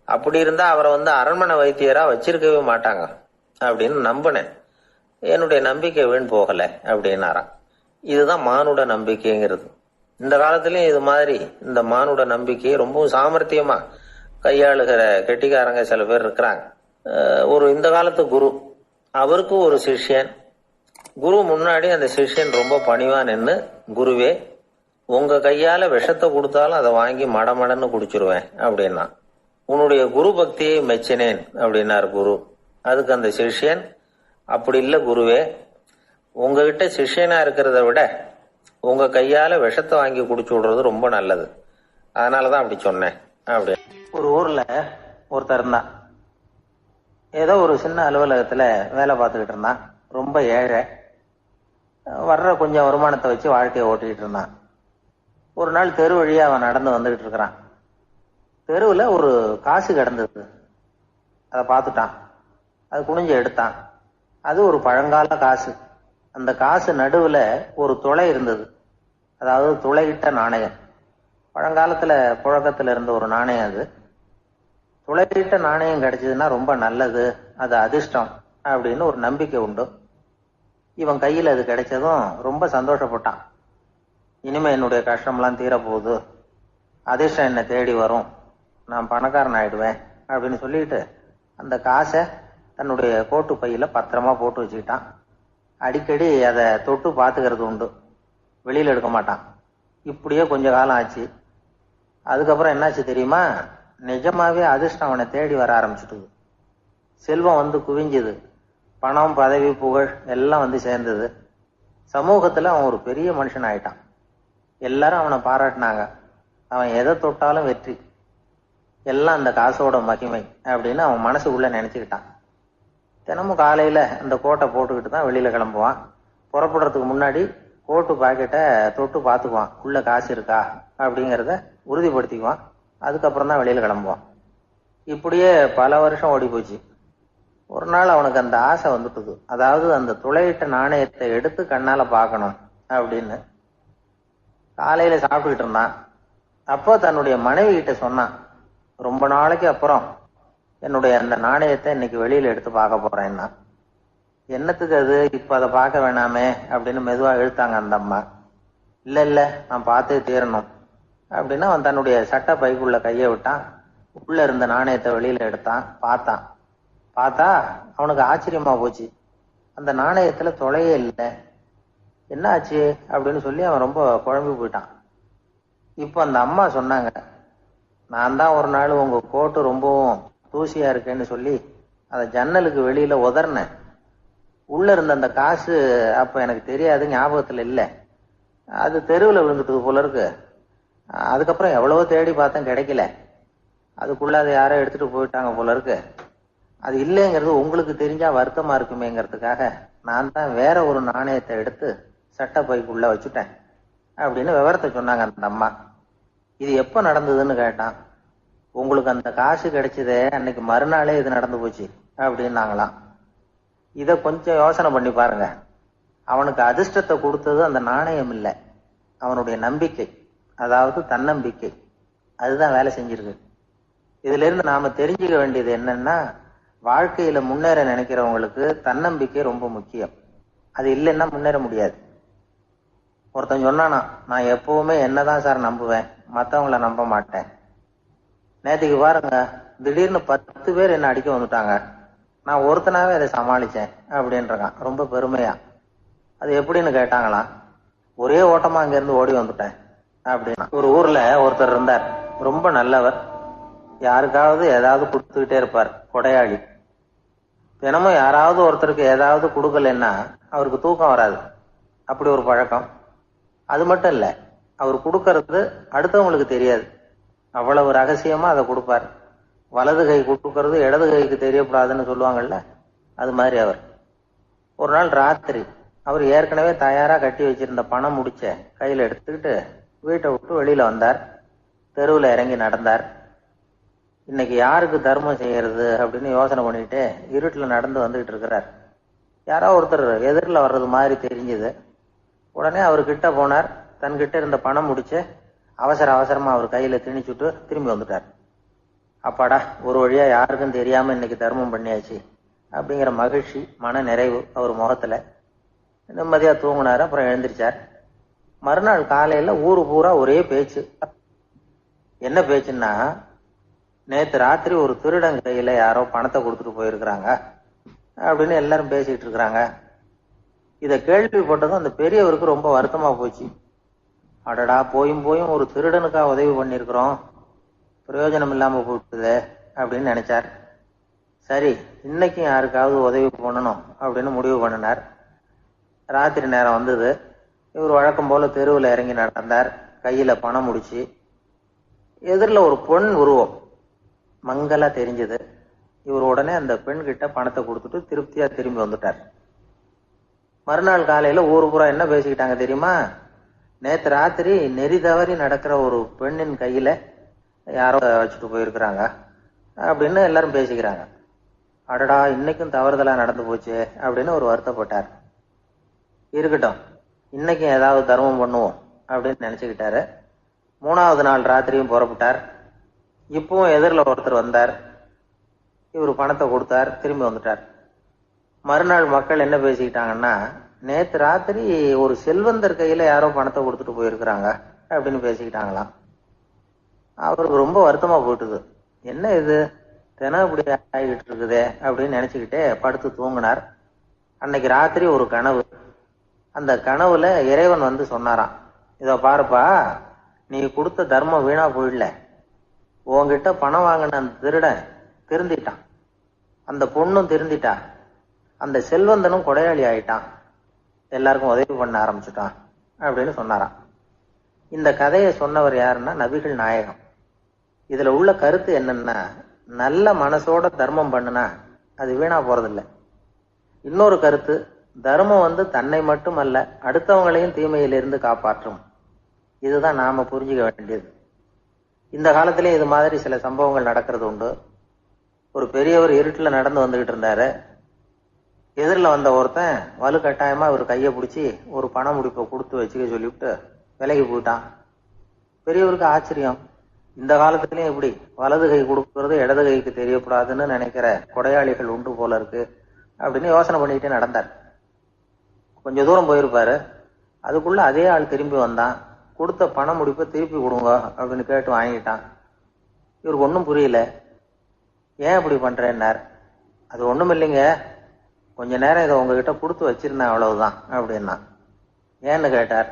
அப்படி இருந்தா அவரை அரண்மனை வைத்தியரா வச்சிருக்கவே மாட்டாங்க அப்படின்னு நம்பினேன். என்னுடைய நம்பிக்கை வீண் போகல அப்படின்னாராம். இதுதான் மானுட நம்பிக்கைங்கிறது. இந்த காலத்திலயும் இது மாதிரி இந்த மானுட நம்பிக்கையை ரொம்பவும் சாமர்த்தியமா கையாளுகிற கெட்டிக்காரங்க சில பேர் இருக்கிறாங்க. இந்த காலத்து குரு, அவருக்கு ஒரு சிஷ்யன். குரு முன்னாடி அந்த சிஷ்யன் ரொம்ப பணிவா நின்னு, குருவே உங்க கையால விஷத்தை கொடுத்தாலும் அதை வாங்கி மடமடன்னு குடிச்சிருவேன் அப்படின்னா. உன்னுடைய குரு பக்தியை மெச்சினேன் அப்படின்னார் குரு. அதுக்கு அந்த சிஷ்யன், அப்படி இல்ல குருவே, உங்ககிட்ட சிஷ்யனா இருக்கிறத விட உங்க கையால விஷத்தை வாங்கி குடிச்சு விடுறது ரொம்ப நல்லது, அதனாலதான் அப்படி சொன்னேன் அப்படி. ஒரு ஊர்ல ஒருத்தர் இருந்தான். ஏதோ ஒரு சின்ன அலுவலகத்துல வேலை பார்த்துக்கிட்டு இருந்தான். ரொம்ப ஏழை. வர்ற கொஞ்சம் வருமானத்தை வச்சு வாழ்க்கையை ஓட்டிக்கிட்டு இருந்தான். ஒரு நாள் தெரு வழியா அவன் நடந்து வந்துகிட்டு இருக்கிறான். தெருவுல ஒரு காசு கிடந்தது. அதை பார்த்துட்டான். அது குனிஞ்சு எடுத்தான். அது ஒரு பழங்கால காசு. அந்த காசு நடுவுல ஒரு துளை இருந்தது. அதாவது துளையிட்ட நாணயம். பழங்காலத்துல புழக்கத்துல இருந்த ஒரு நாணயம் அது. துளையிட்ட நாணயம் கிடைச்சதுன்னா ரொம்ப நல்லது, அது அதிர்ஷ்டம் அப்படின்னு ஒரு நம்பிக்கை உண்டு. இவன் கையில் அது கிடைச்சதும் ரொம்ப சந்தோஷப்பட்டான். இனிமே என்னுடைய கஷ்டம்லாம் தீரப்போகுது, அதிர்ஷ்டம் என்னை தேடி வரும், நான் பணக்காரன் ஆயிடுவேன் அப்படின்னு சொல்லிட்டு அந்த காசை தன்னுடைய கோட்டு பையில பத்திரமா போட்டு வச்சுக்கிட்டான். அடிக்கடி அதை தொட்டு பார்த்துக்கிறது உண்டு, வெளியில எடுக்க மாட்டான். இப்படியே கொஞ்ச காலம் ஆச்சு. அதுக்கப்புறம் என்னாச்சு தெரியுமா? நிஜமாவே அதிர்ஷ்டம் அவனை தேடி வர ஆரம்பிச்சுட்டுது. செல்வம் குவிஞ்சுது. பணம், பதவி, புகழ் எல்லாம் சேர்ந்தது. சமூகத்துல அவன் ஒரு பெரிய மனுஷன் ஆயிட்டான். எல்லாரும் அவனை பாராட்டினாங்க. அவன் எதை தொட்டாலும் வெற்றி, எல்லாம் அந்த காசோட மகிமை அப்படின்னு அவன் மனசுக்குள்ள நினைச்சுக்கிட்டான். தினமும் காலையில அந்த கோட்டை போட்டுக்கிட்டு தான் வெளியில கிளம்புவான். புறப்படுறதுக்கு முன்னாடி கோட்டு பாக்கெட்டை தொட்டு பார்த்துக்குவான், உள்ள காசு இருக்கா அப்படிங்கிறத உறுதிப்படுத்திக்குவான். அதுக்கப்புறம் தான் வெளியில கிளம்புவான். இப்படியே பல வருஷம் ஓடி போச்சு. ஒரு நாள் அவனுக்கு அந்த ஆசை வந்துட்டுது. அதாவது அந்த துளையிட்ட நாணயத்தை எடுத்து கண்ணால பார்க்கணும் அப்படின்னு. காலையில சாப்பிட்டுக்கிட்டு இருந்தான். அப்போ தன்னுடைய மனைவி கிட்ட சொன்னான், ரொம்ப நாளைக்கு அப்புறம் என்னுடைய அந்த நாணயத்தை இன்னைக்கு வெளியில எடுத்து பார்க்க போறேன்னா. என்னத்துக்கு அது, இப்ப அதை பார்க்க வேணாமே அப்படின்னு மெதுவா இழுத்தாங்க அந்த அம்மா. இல்ல இல்ல, நான் பார்த்தே தீரணும் அப்படின்னு அவன் தன்னுடைய சட்டை பைக்குள்ள கையை விட்டான். உள்ள இருந்த நாணயத்தை வெளியில எடுத்தான். பார்த்தா அவனுக்கு ஆச்சரியமா போச்சு. அந்த நாணயத்துல தொலையே இல்லை. என்ன ஆச்சு அப்படின்னு சொல்லி அவன் ரொம்ப குழம்பி போயிட்டான். இப்ப அந்த அம்மா சொன்னாங்க, நான் தான் ஒரு நாள் உங்க கோட்டு ரொம்பவும் தூசியா இருக்கேன்னு சொல்லி அதை ஜன்னலுக்கு வெளியில உதறினேன். உள்ள இருந்த அந்த காசு அப்ப எனக்கு தெரியாது, ஞாபகத்துல இல்லை. அது தெருவில் விழுந்துட்டது போல இருக்கு. அதுக்கப்புறம் எவ்வளவோ தேடி பார்த்தேன், கிடைக்கல. அதுக்குள்ள அதை யாரோ எடுத்துட்டு போயிட்டாங்க போல இருக்கு. அது இல்லைங்கிறது உங்களுக்கு தெரிஞ்சா வருத்தமா இருக்குமேங்கிறதுக்காக நான் தான் வேற ஒரு நாணயத்தை எடுத்து சட்டை பைக்குள்ள வச்சுட்டேன் அப்படின்னு விவரத்தை சொன்னாங்க அந்த அம்மா. இது எப்ப நடந்ததுன்னு கேட்டான். உங்களுக்கு அந்த காசு கிடைச்சதே அன்னைக்கு மறுநாளே இது நடந்து போச்சு அப்படின்னாங்களாம். இத கொஞ்சம் யோசனை பண்ணி பாருங்க. அவனுக்கு அதிர்ஷ்டத்தை கொடுத்தது அந்த நாணயம் இல்லை, அவனுடைய நம்பிக்கை, அதாவது தன்னம்பிக்கை. அதுதான் வேலை செஞ்சிருக்கு. இதுல இருந்து நாம தெரிஞ்சுக்க வேண்டியது என்னன்னா, வாழ்க்கையில முன்னேற நினைக்கிறவங்களுக்கு தன்னம்பிக்கை ரொம்ப முக்கியம். அது இல்லைன்னா முன்னேற முடியாது. ஒருத்தன் சொன்னானா, நான் எப்பவுமே என்னதான் சார் நம்புவேன், மத்தவங்கள நம்ப மாட்டேன். நேற்றுக்கு பாருங்க, திடீர்னு 10 பேர் என்ன அடிக்க வந்துட்டாங்க, நான் ஒருத்தனாவே அதை சமாளிச்சேன் அப்படின்றான் ரொம்ப பெருமையா. அது எப்படின்னு கேட்டாங்களாம். ஒரே ஓட்டமா அங்க இருந்து ஓடி வந்துட்டேன் அப்படின்னா. ஒரு ஊர்ல ஒருத்தர் இருந்தார், ரொம்ப நல்லவர். யாருக்காவது ஏதாவது கொடுத்துக்கிட்டே இருப்பார், கொடையாளி. தினமும் யாராவது ஒருத்தருக்கு ஏதாவது கொடுக்கலன்னா அவருக்கு தூக்கம் வராது, அப்படி ஒரு பழக்கம். அது மட்டும் இல்ல, அவர் கொடுக்கறது அடுத்தவங்களுக்கு தெரியாது, அவ்வளவு ரகசியமா அதை கொடுப்பார். வலது கை கொடுக்கறது இடது கைக்கு தெரியக்கூடாதுன்னு சொல்லுவாங்கல்ல, அது மாதிரி அவர். ஒரு நாள் ராத்திரி அவர் ஏற்கனவே தயாரா கட்டி வச்சிருந்த பணம் முடிச்ச கையில எடுத்துக்கிட்டு வீட்டை விட்டு வெளியில வந்தார். தெருவில் இறங்கி நடந்தார். இன்னைக்கு யாருக்கு தர்மம் செய்யறது அப்படின்னு யோசனை பண்ணிட்டு இருட்டில் நடந்து வந்துகிட்டு இருக்கிறார். யாரோ ஒருத்தர் எதிரில் வர்றது மாதிரி தெரிஞ்சது. உடனே அவர் கிட்ட போனார். தன்கிட்ட இருந்த பணம் முடிச்ச அவசரமா அவர் கையில திணிச்சுட்டு திரும்பி வந்துட்டார். அப்பாடா, ஒரு வழியா யாருக்கும் தெரியாம இன்னைக்கு தர்மம் பண்ணியாச்சு அப்படிங்கிற மகிழ்ச்சி, மன நிறைவு அவர் முகத்துல. நிம்மதியா தூங்கினாரு. அப்புறம் எழுந்திரிச்சார். மறுநாள் காலையில ஊரு பூரா ஒரே பேச்சு. என்ன பேச்சுன்னா, நேத்து ராத்திரி ஒரு திருடன் கையில யாரோ பணத்தை கொடுத்துட்டு போயிருக்கிறாங்க அப்படின்னு எல்லாரும் பேசிட்டு இருக்கிறாங்க. இத கேள்விப்பட்டதும் அந்த பெரியவருக்கு ரொம்ப வருத்தமா போச்சு. அடடா, போயும் ஒரு திருடனுக்கா உதவி பண்ணிருக்கிறோம், பிரயோஜனம் இல்லாம போட்டுது அப்படின்னு நினைச்சார். சரி, இன்னைக்கும் யாருக்காவது உதவி பண்ணணும் அப்படின்னு முடிவு பண்ணினார். ராத்திரி நேரம் வந்தது. இவர் வழக்கம் போல தெருவில் இறங்கி நடந்தார். கையில பணம் முடிச்சு. எதிரில் ஒரு பெண் உருவம் மங்கலா தெரிஞ்சது. இவர் உடனே அந்த பெண் கிட்ட பணத்தை கொடுத்துட்டு திருப்தியா திரும்பி வந்துட்டார். மறுநாள் காலையில ஊரு பூரா என்ன பேசிக்கிட்டாங்க தெரியுமா? நேத்து ராத்திரி நெறி தவறி நடக்கிற ஒரு பெண்ணின் கையில யாரோ வச்சுட்டு போயிருக்கிறாங்க அப்படின்னு எல்லாரும் பேசிக்கிறாங்க. அடடா, இன்னைக்கும் தவறுதலா நடந்து போச்சு அப்படின்னு ஒரு வருத்தப்பட்டார். இருக்கட்டும், இன்னைக்கும் ஏதாவது தர்மம் பண்ணுவோம் அப்படின்னு நினைச்சுக்கிட்டாரு. 3வது நாள் ராத்திரியும் புறப்பட்டார். இப்பவும் எதிரில் ஒருத்தர் வந்தார். இவர் பணத்தை கொடுத்தார், திரும்பி வந்துட்டார். மறுநாள் மக்கள் என்ன பேசிக்கிட்டாங்கன்னா, நேத்து ராத்திரி ஒரு செல்வந்தர் கையில யாரோ பணத்தை கொடுத்துட்டு போயிருக்கிறாங்க அப்படின்னு பேசிக்கிட்டாங்களாம். அவருக்கு ரொம்ப வருத்தமா போயிட்டுது. என்ன இது, தினம் இப்படி ஆகிட்டு இருக்குதே அப்படின்னு நினைச்சுக்கிட்டே படுத்து தூங்கினார். அன்னைக்கு ராத்திரி ஒரு கனவு. அந்த கனவுல இறைவன் வந்து சொன்னாராம், இதோ பாருப்பா, நீ கொடுத்த தர்மம் வீணா போயிடல. உன்கிட்ட பணம் வாங்கின அந்த திருடன் திருந்திட்டான், அந்த பொண்ணும் திருந்திட்டா, அந்த செல்வந்தனும் கொடையாளி ஆயிட்டான், எல்லாருக்கும் உதவி பண்ண ஆரம்பிச்சுட்டான் அப்படின்னு சொன்னாராம். இந்த கதையை சொன்னவர் யாருன்னா நபிகள் நாயகம். இதுல உள்ள கருத்து என்னன்னா, நல்ல மனசோட தர்மம் பண்ணுனா அது வீணா போறதில்லை. இன்னொரு கருத்து, தர்மம் வந்து தன்னை மட்டுமல்ல அடுத்தவங்களையும் தீமையிலிருந்து காப்பாற்றும். இதுதான் நாம புரிஞ்சுக்க வேண்டியது. இந்த காலத்திலேயே இது மாதிரி சில சம்பவங்கள் நடக்கிறது உண்டு. ஒரு பெரியவர் இருட்டுல நடந்து வந்துகிட்டு இருந்தாரு. எதிரில் வந்த ஒருத்தன் வலு கட்டாயமா இவர் கையை பிடிச்சி ஒரு பண முடிப்பை கொடுத்து வச்சுக்க சொல்லிவிட்டு விலகி போயிட்டான். பெரியவருக்கு ஆச்சரியம், இந்த காலத்துலயும் இப்படி வலது கை கொடுக்கறது இடது கைக்கு தெரியக்கூடாதுன்னு நினைக்கிற கொடையாளிகள் உண்டு போல இருக்கு அப்படின்னு யோசனை பண்ணிக்கிட்டே நடந்தார். கொஞ்ச தூரம் போயிருப்பாரு. அதுக்குள்ள அதே ஆள் திரும்பி வந்தான். கொடுத்த பண முடிப்பை திருப்பி கொடுங்க அப்படின்னு கேட்டு வாங்கிட்டான். இவருக்கு ஒன்றும் புரியல. ஏன் இப்படி பண்றேன்னார். அது ஒண்ணும் இல்லைங்க, கொஞ்ச நேரம் இதை உங்ககிட்ட கொடுத்து வச்சிருந்தேன், அவ்வளவுதான் அப்படின்னா. ஏன்னு கேட்டார்.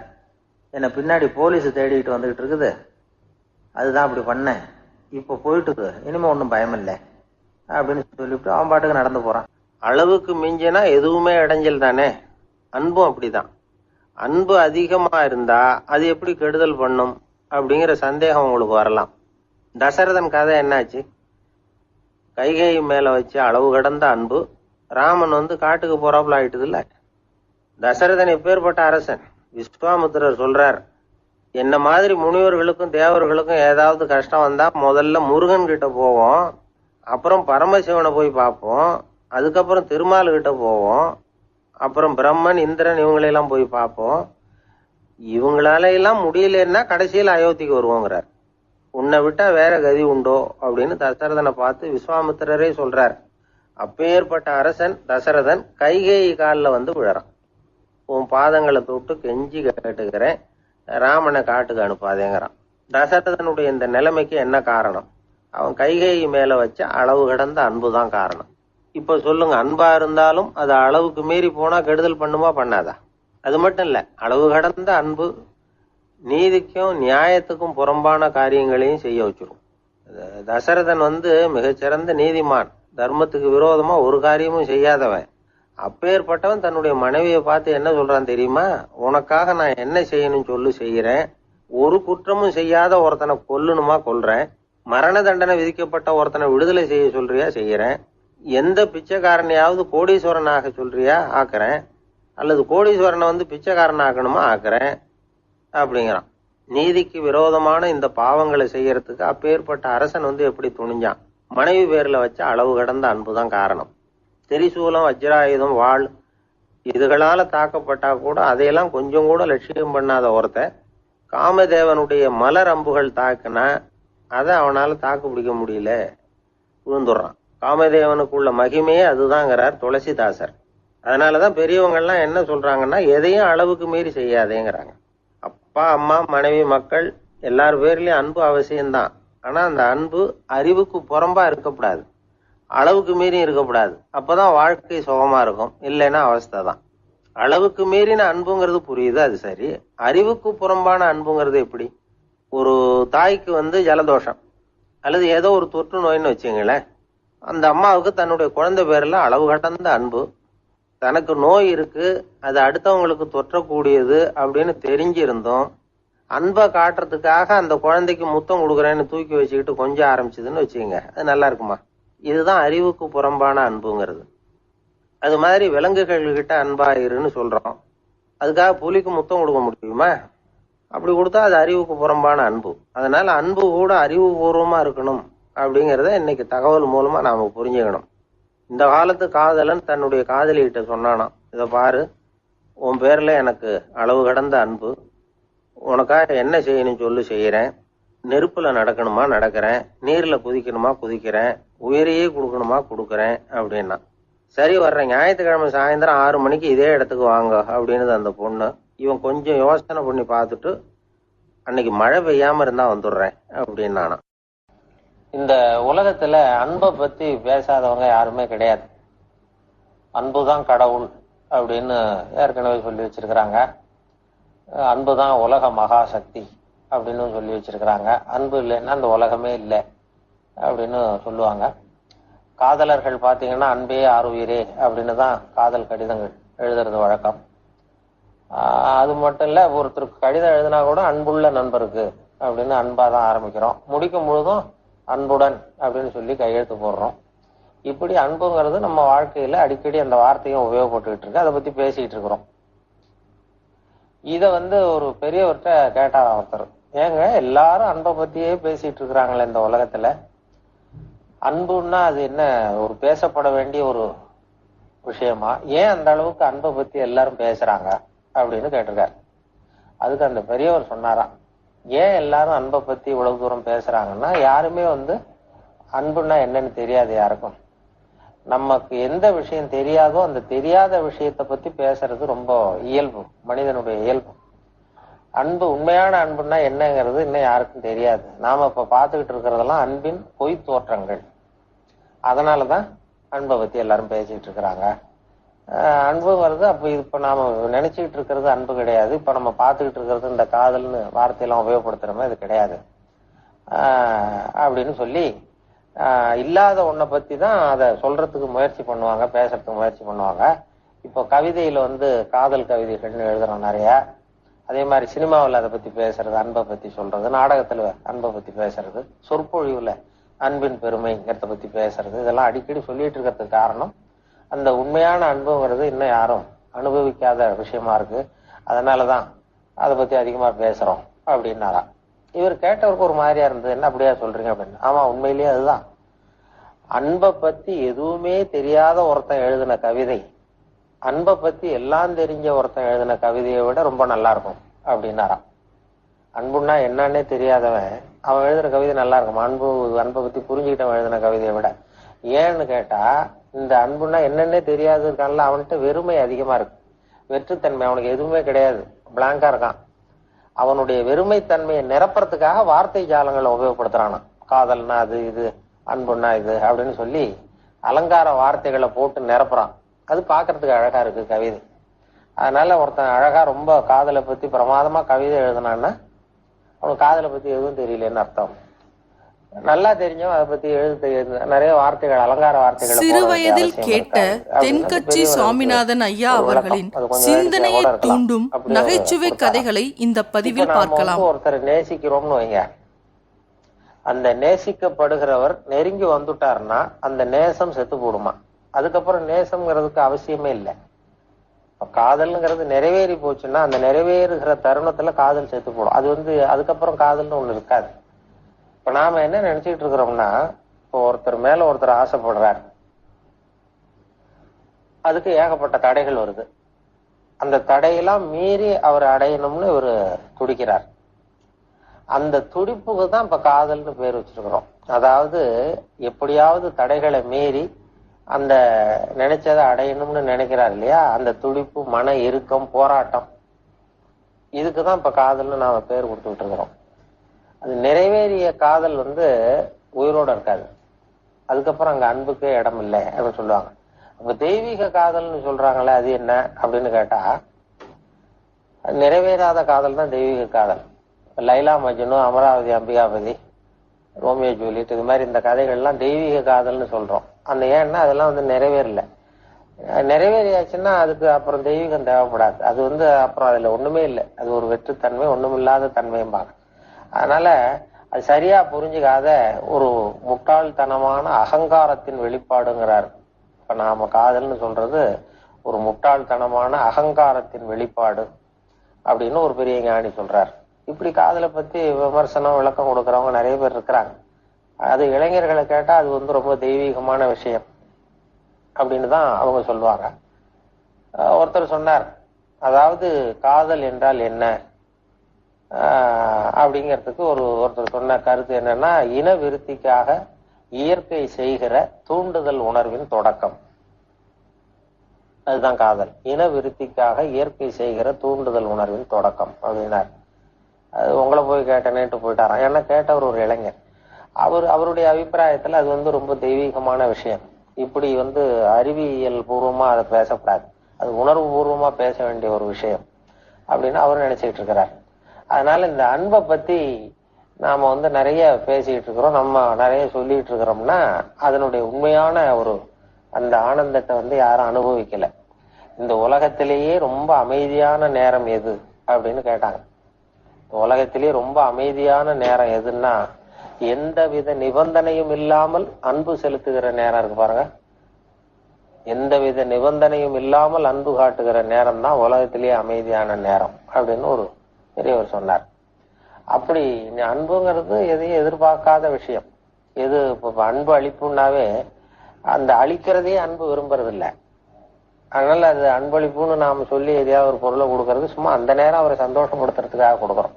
என்னை பின்னாடி போலீஸ் தேடிட்டு வந்துகிட்டு இருக்குது, அதுதான் அப்படி பண்ணேன், இப்ப போயிட்டுது, இனிமே ஒன்றும் பயம் இல்லை அப்படின்னு சொல்லிவிட்டு அவன் பாட்டுக்கு நடந்து போறான். அளவுக்கு மிஞ்சினா எதுவுமே இடைஞ்சல் தானே. அன்பும் அப்படிதான். அன்பு அதிகமா இருந்தா அது எப்படி கெடுதல் பண்ணும் அப்படிங்கிற சந்தேகம் உங்களுக்கு வரலாம். தசரதன் கதை என்னாச்சு? கைகேயி மேல வச்சு அளவு கடந்த அன்பு. ராமன் வந்து காட்டுக்கு போறாப்புல ஆயிட்டுது இல்ல. தசரதன் எப்பேற்பட்ட அரசன். விஸ்வாமித்திரர் சொல்றார், என்ன மாதிரி முனிவர்களுக்கும் தேவர்களுக்கும் ஏதாவது கஷ்டம் வந்தா முதல்ல முருகன் கிட்ட போவோம், அப்புறம் பரமசிவனை போய் பார்ப்போம், அதுக்கப்புறம் திருமால் கிட்ட போவோம், அப்புறம் பிரம்மன் இந்திரன் இவங்களெல்லாம் போய் பார்ப்போம், இவங்களால எல்லாம் முடியலன்னா கடைசியில் அயோத்திக்கு வருவோங்கிறார். உன்னை விட்டா வேற கதி உண்டோ அப்படின்னு தசரதனை பார்த்து விஸ்வாமித்திரரே சொல்றார். அப்பேற்பட்ட அரசன் தசரதன் கைகேயி காலில் வந்து விழறான். உன் பாதங்களை தொட்டு கெஞ்சி கேட்டுக்கிறேன், ராமனை காட்டுக்கு அனுப்பாதேங்கிறான். தசரதனுடைய இந்த நிலைமைக்கு என்ன காரணம்? அவன் கைகேயி மேல வச்ச அளவு கடந்த அன்புதான் காரணம். இப்ப சொல்லுங்க, அன்பா இருந்தாலும் அது அளவுக்கு மீறி போனா கெடுதல் பண்ணுமா பண்ணாதா? அது மட்டும் இல்ல, அளவு கடந்த அன்பு நீதிக்கும் நியாயத்துக்கும் புறம்பான காரியங்களையும் செய்ய வச்சிரும். தசரதன் வந்து மிகச்சிறந்த நீதிமான், தர்மத்துக்கு விரோதமா ஒரு காரியமும் செய்யாதவன். அப்பேற்பட்டவன் தன்னுடைய மனைவியை பார்த்து என்ன சொல்றான் தெரியுமா? உனக்காக நான் என்ன செய்யணும்னு சொல்லு, செய்யறேன், ஒரு குற்றமும் செய்யாத ஒருத்தனை கொல்லணுமா கொல்றேன், மரண தண்டனை விதிக்கப்பட்ட ஒருத்தனை விடுதலை செய்ய சொல்றியா செய்யறேன், எந்த பிச்சைக்காரனையாவது கோடீஸ்வரனாக சொல்றியா ஆக்குறேன், அல்லது கோடீஸ்வரனை வந்து பிச்சைக்காரன் ஆக்கணுமா ஆக்குறேன் அப்படிங்கிறான். நீதிக்கு விரோதமான இந்த பாவங்களை செய்யறதுக்கு அப்பேற்பட்ட அரசன் வந்து எப்படி துணிஞ்சான்? மனைவி பேர்ல வச்ச அளவு கடந்த அன்புதான் காரணம். திரிசூலம், வஜ்ராயுதம், வாள் இதுகளால தாக்கப்பட்டா கூட அதையெல்லாம் கொஞ்சம் கூட லட்சியம் பண்ணாத ஒருத்தன் காமதேவனுடைய மலர் அம்புகள் தாக்குனா அதை அவனால தாக்கு பிடிக்க முடியல, விழுந்துடுறான். காமதேவனுக்குள்ள மகிமையே அதுதாங்கிறார் துளசிதாசர். அதனாலதான் பெரியவங்கள்லாம் என்ன சொல்றாங்கன்னா, எதையும் அளவுக்கு மீறி செய்யாதேங்கிறாங்க. அப்பா, அம்மா, மனைவி, மக்கள் எல்லார் பேர்லயும் அன்பு அவசியம்தான். ஆனா அந்த அன்பு அறிவுக்கு புறம்பா இருக்கக்கூடாது, அளவுக்கு மீறி இருக்கக்கூடாது. அப்பதான் வாழ்க்கை சுகமா இருக்கும், இல்லைன்னா அவஸ்தை தான். அளவுக்கு மீறின அன்புங்கிறது புரியுது, அது சரி. அறிவுக்கு புறம்பான அன்புங்கிறது எப்படி? ஒரு தாய்க்கு வந்து ஜலதோஷம் அல்லது ஏதோ ஒரு தொற்று நோயின்னு வச்சுங்களேன், அந்த அம்மாவுக்கு தன்னுடைய குழந்தை பேர்ல அளவு கடந்த அன்பு. தனக்கு நோய் இருக்கு, அது அடுத்தவங்களுக்கு தொற்றக்கூடியது அப்படின்னு தெரிஞ்சிருந்தோம் அன்பை காட்டுறதுக்காக அந்த குழந்தைக்கு முத்தம் கொடுக்குறேன்னு தூக்கி வச்சுக்கிட்டு கொஞ்சம் ஆரம்பிச்சதுன்னு வச்சுக்கோங்க, அது நல்லா இருக்குமா? இதுதான் அறிவுக்கு புறம்பான அன்புங்கிறது. அது மாதிரி விலங்குகள்கிட்ட அன்பாயிருன்னு சொல்றோம், அதுக்காக புலிக்கு முத்தம் கொடுக்க முடியுமா? அப்படி கொடுத்தா அது அறிவுக்கு புறம்பான அன்பு. அதனால அன்பு கூட அறிவுபூர்வமா இருக்கணும் அப்படிங்கிறத இன்னைக்கு தகவல் மூலமா நாம புரிஞ்சுக்கணும். இந்த காலத்து காதலன் தன்னுடைய காதலிகிட்ட சொன்னானாம், இதை பாரு, உன் பேர்ல எனக்கு அளவு கடந்த அன்பு, உனக்காக என்ன செய்யணும் சொல்லு செய்யறேன், நெருப்புல நடக்கணுமா நடக்கிறேன், நீர்ல குதிக்கணுமா குதிக்கிறேன், உயிரையே கொடுக்கணுமா கொடுக்கறேன் அப்படின்னா. சரி, வர்ற ஞாயிற்றுக்கிழமை சாயந்தரம் 6 மணிக்கு இதே இடத்துக்கு வாங்க அப்படின்னு அந்த பொண்ணு. இவன் கொஞ்சம் யோசனை பண்ணி பார்த்துட்டு, அன்னைக்கு மழை பெய்யாம இருந்தா வந்துடுறேன் அப்படின்னானா. இந்த உலகத்துல அன்பை பத்தி பேசாதவங்க யாருமே கிடையாது. அன்புதான் கடவுள் அப்படின்னு ஏற்கனவே சொல்லி வச்சிருக்கிறாங்க. அன்புதான் உலக மகாசக்தி அப்படின்னு சொல்லி வச்சிருக்கிறாங்க. அன்பு இல்லைன்னா அந்த உலகமே இல்லை அப்படின்னு சொல்லுவாங்க. காதலர்கள் பார்த்தீங்கன்னா அன்பே ஆறுயிரே அப்படின்னு தான் காதல் கடிதங்கள் எழுதுறது வழக்கம். அது மட்டும் இல்லை, ஒருத்தருக்கு கடிதம் எழுதினா கூட அன்புள்ள நண்பருக்கு அப்படின்னு அன்பாக தான் ஆரம்பிக்கிறோம். முடிக்கும் பொழுதும் அன்புடன் அப்படின்னு சொல்லி கையெழுத்து போடுறோம். இப்படி அன்புங்கிறது நம்ம வாழ்க்கையில அடிக்கடி அந்த வார்த்தையும் உபயோகப்பட்டுக்கிட்டு இருக்கு, அதை பத்தி பேசிட்டு இருக்கிறோம். இதை வந்து ஒரு பெரியவர்கிட்ட கேட்டார் ஒருத்தர், ஏங்க எல்லாரும் அன்பை பத்தியே பேசிட்டு இருக்கிறாங்களே இந்த உலகத்துல, அன்புன்னா அது என்ன ஒரு பேசப்பட வேண்டிய ஒரு விஷயமா? ஏன் அந்த அளவுக்கு அன்பை பத்தி எல்லாரும் பேசுறாங்க அப்படின்னு கேட்டிருக்காரு. அதுக்கு அந்த பெரியவர் சொன்னாராம், ஏன் எல்லாரும் அன்பை பத்தி இவ்வளவு தூரம் பேசுறாங்கன்னா, யாருமே வந்து அன்புன்னா என்னன்னு தெரியாது யாருக்கும். நமக்கு எந்த விஷயம் தெரியாதோ அந்த தெரியாத விஷயத்தை பத்தி பேசுறது ரொம்ப இயல்பு, மனிதனுடைய இயல்பு. அன்பு, உண்மையான அன்புன்னா என்னங்கிறது இன்னும் யாருக்கும் தெரியாது. நாம இப்ப பார்த்துக்கிட்டு இருக்கிறதெல்லாம் அன்பின் பொய் தோற்றங்கள். அதனாலதான் அன்பை பத்தி எல்லாரும் பேசிட்டு இருக்கிறாங்க. அன்பு வருது, அப்ப இப்ப நாம நினைச்சுக்கிட்டு இருக்கிறது அன்பு கிடையாது. இப்ப நம்ம பார்த்துக்கிட்டு இருக்கிறது இந்த காதல்னு வார்த்தையெல்லாம் உபயோகப்படுத்துறோமே, அது கிடையாது அப்படின்னு சொல்லி இல்லாத ஒன்றை பத்தி தான் அதை சொல்றதுக்கு முயற்சி பண்ணுவாங்க, பேசுறதுக்கு முயற்சி பண்ணுவாங்க. இப்போ கவிதையில வந்து காதல் கவிதைகள்னு எழுதுறோம் நிறைய. அதே மாதிரி சினிமாவில் அதை பத்தி பேசுறது, அன்பை பத்தி சொல்றது, நாடகத்துல அன்பை பத்தி பேசுறது, சொற்பொழிவுல அன்பின் பெருமைங்கிறத பத்தி பேசுறது, இதெல்லாம் அடிக்கடி சொல்லிட்டு இருக்கிறதுக்கு காரணம் அந்த உண்மையான அன்புங்கிறது இன்னும் யாரும் அனுபவிக்காத விஷயமா இருக்கு. அதனாலதான் அதை பத்தி அதிகமா பேசுறோம் அப்படின்னாரா. இவர் கேட்டவருக்கு ஒரு மாதிரியா இருந்தது, என்ன அப்படியா சொல்றீங்க அப்படின்னு. ஆமா, உண்மையிலேயே அதுதான். அன்பை பத்தி எதுவுமே தெரியாத ஒருத்தன் எழுதின கவிதை அன்பை பத்தி எல்லாம் தெரிஞ்ச ஒருத்தன் எழுதின கவிதையை விட ரொம்ப நல்லா இருக்கும் அப்படின்னாராம். அன்புன்னா என்னன்னே தெரியாதவன் அவன் எழுதுன கவிதை நல்லா இருக்கும், அன்பை பத்தி புரிஞ்சுக்கிட்டவன் எழுதின கவிதையை விட. ஏன்னு கேட்டா, இந்த அன்புன்னா என்னன்னே தெரியாது இருக்கான்ல, அவன்கிட்ட வெறுமை அதிகமா இருக்கு, வெற்றுத்தன்மை, அவனுக்கு எதுவுமே கிடையாது, பிளாங்கா இருக்கான். அவனுடைய வெறுமை தன்மையை நிரப்புறதுக்காக வார்த்தை ஜாலங்களை உபயோகப்படுத்துறானா. காதல்னா அது இது, அன்புன்னா இது அப்படின்னு சொல்லி அலங்கார வார்த்தைகளை போட்டு நிரப்புறான். அது பாக்குறதுக்கு அழகா இருக்கு கவிதை. அதனால ஒருத்தன் அழகா ரொம்ப காதலை பத்தி பிரமாதமா கவிதை எழுதினான்னா அவனுக்கு காதலை பத்தி எதுவும் தெரியலன்னு அர்த்தம். நல்லா தெரிஞ்சும் அதை பத்தி நிறைய வார்த்தைகள், அலங்கார வார்த்தைகளை சிறு போட வேண்டிய வயதில் அவசியம் கேட்ட இருக்காது அப்படின்னு அந்த தென்கட்சி பெரியவர்களுக்கு சுவாமிநாதன் ஐயா ஒரு விளக்கம். அவர்களின் அது கொஞ்சம் வேடிக்கையா சிந்தனையை கூட இருக்கலாம். தூண்டும் அப்படி ஒரு நகைச்சுவை கொடுத்தாராம். கதைகளை இந்த இப்ப பதிவில் நாம பார்க்கலாம். ஒருத்தரை நேசிக்கிறோம்னு வைங்க, அந்த நேசிக்கப்படுகிறவர் நெருங்கி வந்துட்டாருன்னா அந்த நேசம் செத்து போடுமா. அதுக்கப்புறம் நேசம்ங்கிறதுக்கு அவசியமே இல்லை. காதல்ங்கிறது நிறைவேறி போச்சுன்னா அந்த நிறைவேறுகிற தருணத்துல காதல் செத்து போடும். அது அதுக்கப்புறம் காதல்னு ஒண்ணு இருக்காது. இப்ப நாம என்ன நினைச்சுட்டு இருக்கிறோம்னா, இப்போ ஒருத்தர் மேல ஒருத்தர் ஆசைப்படுறாரு, அதுக்கு ஏகப்பட்ட தடைகள் வருது. அந்த தடையெல்லாம் மீறி அவர் அடையணும்னு இவர் துடிக்கிறார். அந்த துடிப்புக்கு தான் இப்ப காதல்னு பேர் வச்சிருக்கிறோம். அதாவது எப்படியாவது தடைகளை மீறி அந்த நினைச்சதை அடையணும்னு நினைக்கிறார் இல்லையா, அந்த துடிப்பு, மன இறுக்கம், போராட்டம், இதுக்குதான் இப்ப காதல்னு நாம பேர் கொடுத்துட்டு இருக்கிறோம். அது நிறைவேறிய காதல் உயிரோட இருக்காது. அதுக்கப்புறம் அங்க அன்புக்கே இடம் இல்லை அப்படின்னு சொல்லுவாங்க. அவங்க தெய்வீக காதல்னு சொல்றாங்களே, அது என்ன அப்படின்னு கேட்டா, நிறைவேறாத காதல் தான் தெய்வீக காதல். லைலா மஜ்னு, அமராவதி அம்பிகாபதி, ரோமியோ ஜூலியட், இது மாதிரி இந்த கதைகள்லாம் தெய்வீக காதல்னு சொல்றோம். அந்த ஏன்னா அதெல்லாம் நிறைவேறல. நிறைவேறியாச்சுன்னா அதுக்கு அப்புறம் தெய்வீகம் தேவைப்படாது. அது அப்புறம் அதுல ஒண்ணுமே இல்லை. அது ஒரு வெற்றுத்தன்மை, ஒண்ணுமில்லாத தன்மையும்பாங்க. அதனால அது சரியா புரிஞ்சுக்காத ஒரு முட்டாள்தனமான அகங்காரத்தின் வெளிப்பாடுங்கிறார். இப்ப நாம காதல்னு சொல்றது ஒரு முட்டாள்தனமான அகங்காரத்தின் வெளிப்பாடு அப்படின்னு ஒரு பெரிய ஞானி சொல்றார். இப்படி காதலை பத்தி விமர்சனம், விளக்கம் கொடுக்கறவங்க நிறைய பேர் இருக்கிறாங்க. அது இளைஞர்களை கேட்டா அது ரொம்ப தெய்வீகமான விஷயம் அப்படின்னு தான் அவங்க சொல்லுவாங்க. ஒருத்தர் சொன்னார், அதாவது காதல் என்றால் என்ன அப்படிங்கிறதுக்கு ஒருத்தர் சொன்ன கருத்து என்னன்னா, இன விருத்திக்காக இயற்கை செய்கிற தூண்டுதல் உணர்வின் தொடக்கம். அதுதான் காதல். இன விருத்திக்காக இயற்கை செய்கிற தூண்டுதல் உணர்வின் தொடக்கம் அப்படின்னார். அது உங்களை போய் கேட்டேன்னுட்டு போயிட்டாராம். ஏன்னா கேட்டவர் ஒரு இளைஞர். அவருடைய அபிப்பிராயத்துல அது ரொம்ப தெய்வீகமான விஷயம். இப்படி அறிவியல் பூர்வமா அதை பேசக்கூடாது, அது உணர்வு பூர்வமா பேச வேண்டிய ஒரு விஷயம் அப்படின்னு அவர் நினைச்சிட்டு இருக்கிறார். அதனால இந்த அன்பை பத்தி நாம நிறைய பேசிட்டு இருக்கிறோம், நம்ம நிறைய சொல்லிட்டு இருக்கிறோம்னா அதனுடைய உண்மையான அந்த ஆனந்தத்தை யாரும் அனுபவிக்கல. இந்த உலகத்திலேயே ரொம்ப அமைதியான நேரம் எது அப்படின்னு கேட்டாங்க. உலகத்திலேயே ரொம்ப அமைதியான நேரம் எதுன்னா, எந்தவித நிபந்தனையும் இல்லாமல் அன்பு செலுத்துகிற நேரம் இருக்கு பாருங்க. எந்தவித நிபந்தனையும் இல்லாமல் அன்பு காட்டுகிற நேரம் தான் உலகத்திலேயே அமைதியான நேரம் அப்படின்னு ஒரு பெரியவர் சொன்னார். அப்படி அன்புங்கிறது எதையும் எதிர்பார்க்காத விஷயம். இப்ப அன்பு அளிப்புன்னாவே அந்த அளிக்கிறதையே அன்பு விரும்புறது இல்லை. அதனால அது அன்பளிப்புன்னு நாம சொல்லி எதையாவது ஒரு பொருளை கொடுக்கறது சும்மா அந்த நேரம் அவரை சந்தோஷப்படுத்துறதுக்காக கொடுக்குறோம்.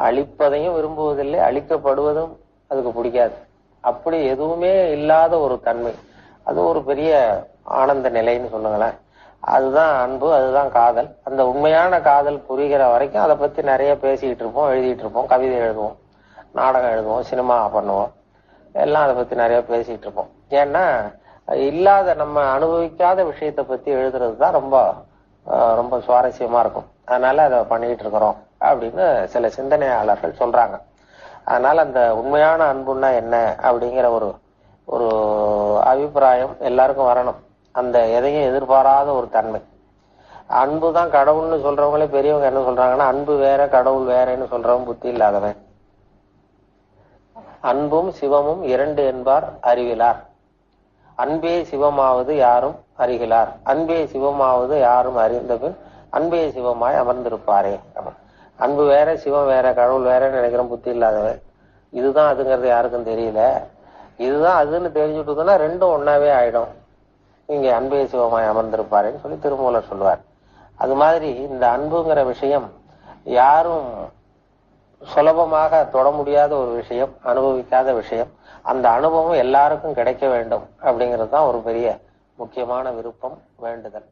அளிப்பதையும் விரும்புவதில்லை, அளிக்கப்படுவதும் அதுக்கு பிடிக்காது. அப்படி எதுவுமே இல்லாத ஒரு தன்மை, அது ஒரு பெரிய ஆனந்த நிலைன்னு சொல்லுங்களேன். அதுதான் அன்பு, அதுதான் காதல். அந்த உண்மையான காதல் புரிகிற வரைக்கும் அதை பத்தி நிறைய பேசிக்கிட்டு இருப்போம், எழுதிட்டு இருப்போம், கவிதை எழுதுவோம், நாடகம் எழுதுவோம், சினிமா பண்ணுவோம், எல்லாம் அதை பத்தி நிறைய பேசிட்டு இருப்போம். ஏன்னா இல்லாத, நம்ம அனுபவிக்காத விஷயத்த பத்தி எழுதுறது தான் ரொம்ப ரொம்ப சுவாரஸ்யமா இருக்கும். அதனால அதை பண்ணிக்கிட்டு இருக்கிறோம் அப்படின்னு சில சிந்தனையாளர்கள் சொல்றாங்க. அதனால அந்த உண்மையான அன்புன்னா என்ன அப்படிங்கிற ஒரு அபிப்பிராயம் எல்லாருக்கும் வரணும். அந்த எதையும் எதிர்பாராத ஒரு தன்மை. அன்பு தான் கடவுள்னு சொல்றவங்களே பெரியவங்க என்ன சொல்றாங்கன்னா, அன்பு வேற கடவுள் வேறன்னு சொல்றவங்க புத்தி இல்லாதவன். அன்பும் சிவமும் இரண்டு என்பார் அறிவிலார். அன்பே சிவமாவது யாரும் அறிகிறார், அன்பே சிவமாவது யாரும் அறிந்த பின் அன்பே சிவமாய் அமர்ந்திருப்பாரே. அன்பு வேற, சிவம் வேற, கடவுள் வேறன்னு நினைக்கிற புத்தி இல்லாதவன். இதுதான் அதுங்கிறது யாருக்கும் தெரியல. இதுதான் அதுன்னு தெரிஞ்சுட்டுதுன்னா ரெண்டும் ஒன்னாவே ஆயிடும். இங்க அன்பே சிவமாய் அமர்ந்திருப்பாருன்னு சொல்லி திருமூலர் சொல்லுவார். அது மாதிரி இந்த அன்புங்கிற விஷயம் யாரும் சுலபமாக தொட முடியாத ஒரு விஷயம், அனுபவிக்காத விஷயம். அந்த அனுபவம் எல்லாருக்கும் கிடைக்க வேண்டும் அப்படிங்கிறது தான் ஒரு பெரிய முக்கியமான விருப்பம், வேண்டுதல்.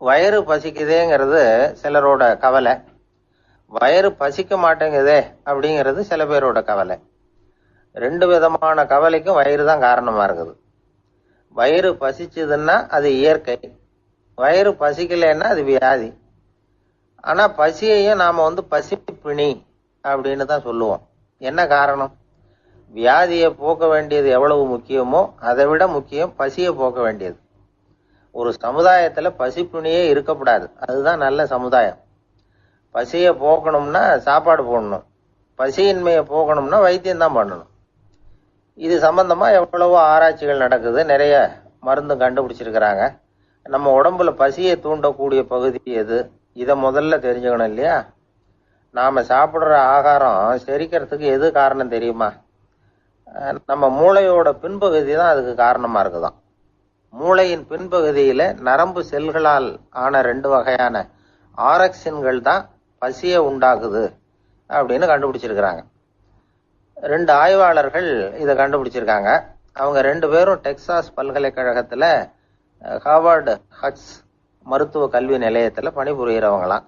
வயிறு பசிக்குதேங்கிறது சிலரோட கவலை, வயிறு பசிக்க மாட்டேங்குதே அப்படிங்கிறது சில பேரோட கவலை. ரெண்டு விதமான கவலைக்கும் வயிறு தான் காரணமா இருக்குது. வயிறு பசிச்சதுன்னா அது இயற்கை, வயிறு பசிக்கலைன்னா அது வியாதி. ஆனா பசியையும் நாம பசிப்பிணி அப்படின்னு தான் சொல்லுவோம். என்ன காரணம்? வியாதியை போக்க வேண்டியது எவ்வளவு முக்கியமோ அதை விட முக்கியம் பசியை போக்க வேண்டியது. ஒரு சமுதாயத்துல பசிப்புணியே இருக்கக்கூடாது. அதுதான் நல்ல சமுதாயம். பசியை போக்கணும்னா சாப்பாடு போடணும், பசியின்மையை போக்கணும்னா வைத்தியம் தான் பண்ணணும். இது சம்பந்தமா எவ்வளவோ ஆராய்ச்சிகள் நடக்குது, நிறைய மருந்து கண்டுபிடிச்சிருக்கிறாங்க. நம்ம உடம்புல பசியை தூண்டக்கூடிய பகுதி எது, இதை முதல்ல தெரிஞ்சுக்கணும் இல்லையா? நாம சாப்பிடுற ஆகாரம் செரிக்கிறதுக்கு எது காரணம் தெரியுமா? நம்ம மூளையோட பின்பகுதி தான் அதுக்கு காரணமா இருக்குதாம். மூளையின் பின்பகுதியில நரம்பு செல்களால் ஆன 2 வகையான ஆரக்சின்கள் தான் பசியை உண்டாக்குது அப்படின்னு கண்டுபிடிச்சிருக்கிறாங்க. 2 ஆய்வாளர்கள் இதை கண்டுபிடிச்சிருக்காங்க. அவங்க 2 பேரும் டெக்சாஸ் பல்கலைக்கழகத்துல ஹார்வர்டு ஹட்ஸ் மருத்துவ கல்வி நிலையத்துல பணிபுரியறவங்களாம்.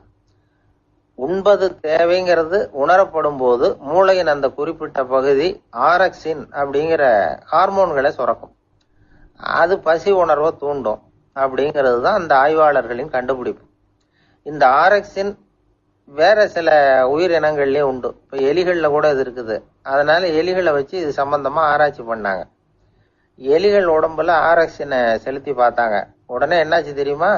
உண்பது தேவைங்கிறது உணரப்படும் போது மூளையின் அந்த குறிப்பிட்ட பகுதி ஆரக்சின் அப்படிங்கிற ஹார்மோன்களை சுரக்கும். அது பசி உணர்வை தூண்டும் அப்படிங்கிறது தான் அந்த ஆய்வாளர்களின் கண்டுபிடிப்பு. இந்த ஆரக்சின் வேற சில உயிரினங்கள்லயும் உண்டு. இப்ப எலிகள்ல கூட இது இருக்குது. அதனால எலிகளை வச்சு இது சம்பந்தமா ஆராய்ச்சி பண்ணாங்க. எலிகள் உடம்புல ஆரக்சினை செலுத்தி பார்த்தாங்க. உடனே என்னாச்சு தெரியுமா?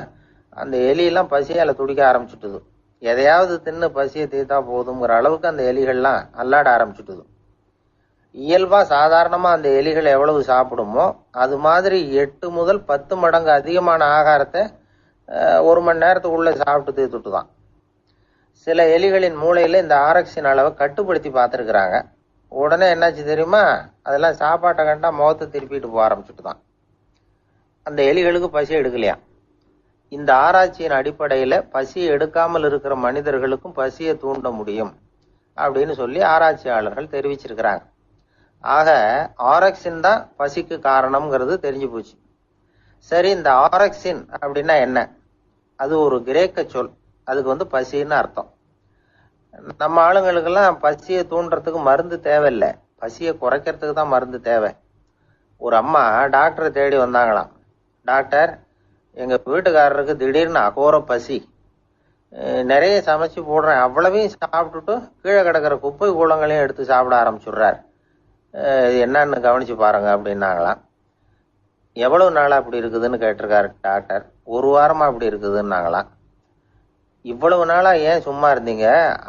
அந்த எலியெல்லாம் பசியால துடிக்க ஆரம்பிச்சுட்டுது. எதையாவது தின்னு பசியை தீர்த்தா போதுங்கிற அளவுக்கு அந்த எலிகள்லாம் அல்லாட ஆரம்பிச்சுட்டுது. இயல்பா சாதாரணமா அந்த எலிகள் எவ்வளவு சாப்பிடுமோ அது மாதிரி 8 முதல் 10 மடங்கு அதிகமான ஆகாரத்தை 1 மணி நேரத்துக்குள்ள சாப்பிட்டு தீர்த்துட்டுதான். சில எலிகளின் மூளையில இந்த ஆரக்சின் அளவை கட்டுப்படுத்தி பார்த்துருக்குறாங்க. உடனே என்னாச்சு தெரியுமா? அதெல்லாம் சாப்பாட்டை கண்டா முகத்தை திருப்பிட்டு போக ஆரம்பிச்சுட்டுதான். அந்த எலிகளுக்கு பசி எடுக்கலையா. இந்த ஆராய்ச்சியின் அடிப்படையில பசி எடுக்காமல் இருக்கிற மனிதர்களுக்கும் பசியை தூண்ட முடியும் அப்படின்னு சொல்லி ஆராய்ச்சியாளர்கள் தெரிவிச்சிருக்கிறாங்க. ஆக ஆரக்சின் தான் பசிக்கு காரணம்ங்கிறது தெரிஞ்சு போச்சு. சரி, இந்த ஆரக்சின் அப்படின்னா என்ன? அது ஒரு கிரேக்க சொல். அதுக்கு பசின்னு அர்த்தம். நம்ம ஆளுங்களுக்கெல்லாம் பசியை தூண்டுறதுக்கு மருந்து தேவையில்லை, பசியை குறைக்கிறதுக்கு தான் மருந்து தேவை. ஒரு அம்மா டாக்டரை தேடி வந்தாங்களாம். டாக்டர், எங்க வீட்டுக்காரருக்கு திடீர்னு அகோர பசி, நிறைய சமைச்சு போடுறேன், அவ்வளவையும் சாப்பிட்டுட்டு கீழே கிடக்கிற குப்பை கூலங்களையும் எடுத்து சாப்பிட ஆரம்பிச்சுடுறார், என்னன்னு கவனிச்சு பாருங்க அப்படின்னாங்களாம். எவ்வளவு நாளா அப்படி இருக்குதுன்னு கேட்டிருக்காரு டாக்டர். 1 வாரமா அப்படி இருக்குதுன்னாங்களாம். இவ்வளவு நாளா ஏன் சும்மா இருந்தீங்க?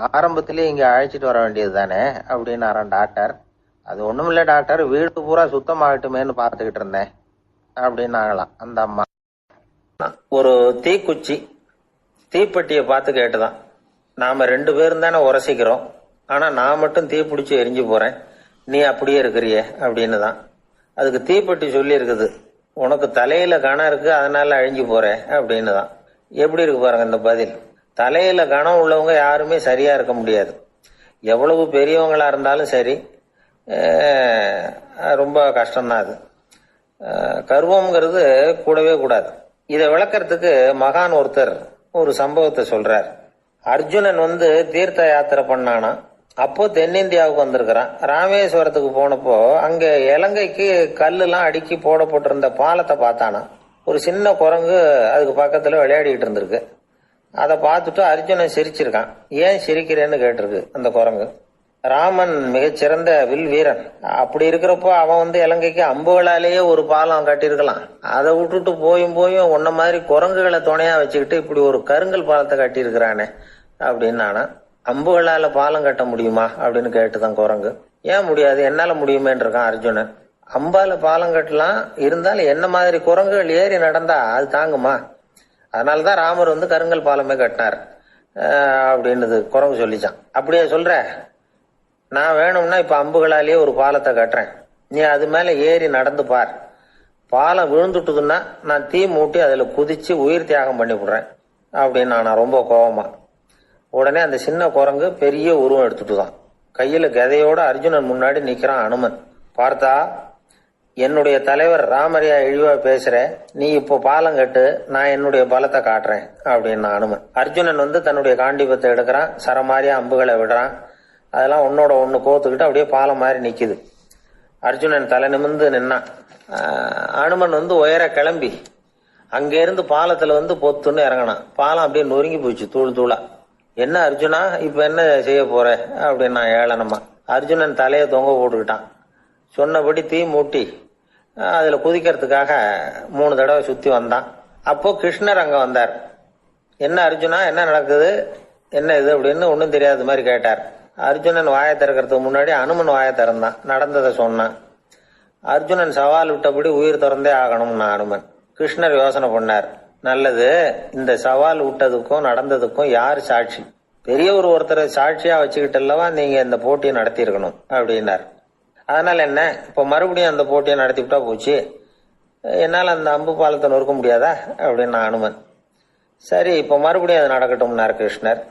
ஆரம்பத்திலேயே இங்க அழைச்சிட்டு வர வேண்டியது தானே அப்படின்னாராம் டாக்டர். அது ஒண்ணுமில்ல டாக்டர், வீடு பூரா சுத்தமாகட்டுமேன்னு பார்த்துக்கிட்டு இருந்தேன் அப்படின்னாங்களாம் அந்த அம்மா. ஒரு தீக்குச்சி தீப்பெட்டியை பார்த்து கேட்டுதான், நாம 2 பேரும் தானே உரசிக்கிறோம், ஆனா நான் மட்டும் தீ பிடிச்சி எரிஞ்சு போறேன், நீ அப்படியே இருக்கிறியே அப்படின்னு தான். அதுக்கு தீப்பெட்டி சொல்லி இருக்குது, உனக்கு தலையில கணம் இருக்கு அதனால அழிஞ்சு போற அப்படின்னு தான். எப்படி இருக்கு பாருங்க இந்த பதில். தலையில கணம் உள்ளவங்க யாருமே சரியா இருக்க முடியாது. எவ்வளவு பெரியவங்களா இருந்தாலும் சரி, ரொம்ப கஷ்டம்தான் அது. கர்வம்ங்கிறது கூடவே கூடாது. இதை விளக்கறதுக்கு மகான் ஒருத்தர் ஒரு சம்பவத்தை சொல்றார். அர்ஜுனன் தீர்த்த யாத்திரை பண்ணானா. அப்போ தென்னிந்தியாவுக்கு வந்திருக்கிறான். ராமேஸ்வரத்துக்கு போனப்போ அங்க இலங்கைக்கு கல்லுலாம் அடுக்கி போடப்பட்டிருந்த பாலத்தை பார்த்தானா. ஒரு சின்ன குரங்கு அதுக்கு பக்கத்துல விளையாடிட்டு இருந்திருக்கு. அதை பார்த்துட்டு அர்ஜுனன் சிரிச்சிருக்கான். ஏன் சிரிக்கிறேன்னு கேட்டிருக்கு அந்த குரங்கு. ராமன் மிகச்சிறந்த வில் வீரன், அப்படி இருக்கிறப்போ அவன் இலங்கைக்கு அம்புகளாலேயே ஒரு பாலம் கட்டியிருக்கலாம். அதை விட்டுட்டு போயும் உன்ன மாதிரி குரங்குகளை துணையா வச்சுக்கிட்டு இப்படி ஒரு கருங்கல் பாலத்தை கட்டியிருக்கிறானே அப்படின்னு நானா. அம்புகளால பாலம் கட்ட முடியுமா அப்படின்னு கேட்டுதான் குரங்கு. ஏன் முடியாது, என்னால முடியுமேன்னு இருக்கான் அர்ஜுனன். அம்பால பாலம் கட்டலாம், இருந்தாலும் என்ன மாதிரி குரங்குகள் ஏறி நடந்தா அது தாங்குமா? அதனாலதான் ராமர் கருங்கல் பாலமே கட்டினார் அப்படின்னு குரங்கு சொல்லிச்சான். அப்படியே சொல்ற, நான் வேணும்னா இப்ப அம்புகளாலேயே ஒரு பாலத்தை கட்டுறேன், நீ அது மேல ஏறி நடந்து பார், பாலம் விழுந்துட்டுதுன்னா நான் தீ மூட்டி அதுல குதிச்சு உயிர் தியாகம் பண்ணி விடுறேன் அப்படின்னு நான் ரொம்ப கோபமா. உடனே அந்த சின்ன குரங்கு பெரிய உருவம் எடுத்துட்டுதான் கையில கதையோட அர்ஜுனன் முன்னாடி நிக்கிறான் அனுமன். பார்த்தா, என்னுடைய தலைவர் ராமரியா இழிவா பேசுற, நீ இப்போ பாலம் கட்டு, நான் என்னுடைய பலத்தை காட்டுறேன் அப்படின்னு அனுமன். அர்ஜுனன் தன்னுடைய காண்டிபத்தை எடுக்கிறான், சரமாரியா அம்புகளை விடுறான். அதெல்லாம் ஒன்னோட ஒண்ணு கோத்துக்கிட்டு அப்படியே பாலம் மாதிரி நிக்குது. அர்ஜுனன் தலை நிமிர்ந்து நின்னான். அனுமன் உயர கிளம்பி அங்க இருந்து பாலத்துல பொத்துன்னு இறங்கினான். பாலம் அப்படியே நொறுங்கி போச்சு தூள் தூளா. என்ன அர்ஜுனா, இப்ப என்ன செய்ய போற அப்படின்னா ஏளனமா. அர்ஜுனன் தலையை தொங்க போட்டுக்கிட்டான். சொன்னபடி தீ மூட்டி அதுல குதிக்கிறதுக்காக 3 தடவை சுத்தி வந்தான். அப்போ கிருஷ்ணர் அங்க வந்தார். என்ன அர்ஜுனா, என்ன நடக்குது, என்ன இது அப்படின்னு ஒன்றும் தெரியாத மாதிரி கேட்டார். அர்ஜுனன் வாயை திறக்கிறதுக்கு முன்னாடி அனுமன் வாயை திறந்தான், நடந்ததை சொன்னான். அர்ஜுனன் சவால் விட்டபடி உயிர் திறந்தே ஆகணும்னா அனுமன். கிருஷ்ணர் யோசனை பண்ணார், நல்லது, இந்த சவால் விட்டதுக்கும் நடந்ததுக்கும் யார் சாட்சி? பெரிய ஒருத்தரை சாட்சியா வச்சுக்கிட்டல்லவா நீங்க இந்த போட்டியை நடத்தி இருக்கணும் அப்படின்னார். அதனால என்ன, இப்ப மறுபடியும் அந்த போட்டியை நடத்திவிட்டா போச்சு, என்னால் அந்த அம்பு பாலத்தை நொறுக்க முடியாதா அப்படின்னு அனுமன். சரி, இப்ப மறுபடியும் அது நடக்கட்டும்னார் கிருஷ்ணர்.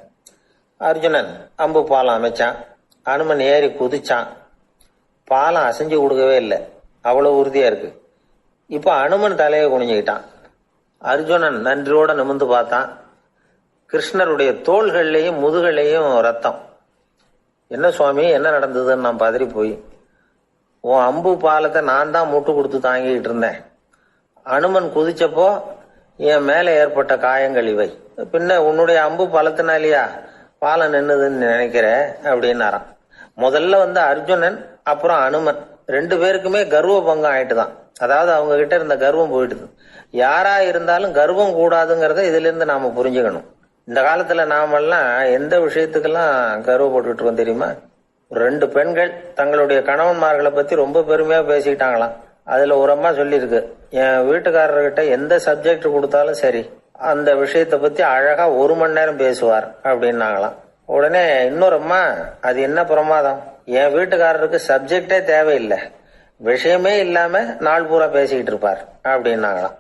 அர்ஜுனன் அம்பு பாலம் அமைச்சான். அனுமன் ஏறி குதிச்சான். பாலம் அசைஞ்சு கொடுக்கவே இல்லை, அவ்வளவு உறுதியா இருக்கு. இப்ப அனுமன் தலையை குனிஞ்சுக்கிட்டான். அர்ஜுனன் நன்றியோட நிமிர்ந்து பார்த்தான். கிருஷ்ணருடைய தோள்கள்லையும் முதுகள்லையும் ரத்தம். என்ன சுவாமி, என்ன நடந்ததுன்னு நான் பதறி போய், உன் அம்பு பாலத்தை நான் தான் முட்டு கொடுத்து தாங்கிட்டு இருந்தேன். அனுமன் குதிச்சப்போ என் மேல ஏற்பட்ட காயங்கள் இவை. பின்ன உன்னுடைய அம்பு பாலத்தினாலியா பாலம் நின்னுதுன்னு நினைக்கிற அப்படின்னாராம். முதல்ல அர்ஜுனன் அப்புறம் அனுமன் 2 பேருக்குமே கர்வ பங்கம் ஆயிட்டுதான். அதாவது அவங்க கிட்ட இருந்த கர்வம் போயிட்டுது. யாரா இருந்தாலும் கர்வம் கூடாதுங்கிறத இதுல இருந்து நாம புரிஞ்சுக்கணும். இந்த காலத்துல நாமெல்லாம் எந்த விஷயத்துக்கெல்லாம் கர்வப்பட்டு இருக்கோம் தெரியுமா? 2 பெண்கள் தங்களுடைய கணவன்மார்களை பத்தி ரொம்ப பெருமையா பேசிக்கிட்டாங்களாம். அதுல ஒரு அம்மா சொல்லியிருக்கு, என் வீட்டுக்காரர்கிட்ட எந்த சப்ஜெக்ட் கொடுத்தாலும் சரி அந்த விஷயத்த பத்தி அழகா 1 மணி நேரம் பேசுவார் அப்படின்னாங்களாம். உடனே இன்னொரு அம்மா, அது என்ன பிரமாதம், என் வீட்டுக்காரருக்கு சப்ஜெக்டே தேவையில்லை, விஷயமே இல்லாம நாள் பூரா பேசிக்கிட்டு இருப்பார் அப்படின்னாங்களாம்.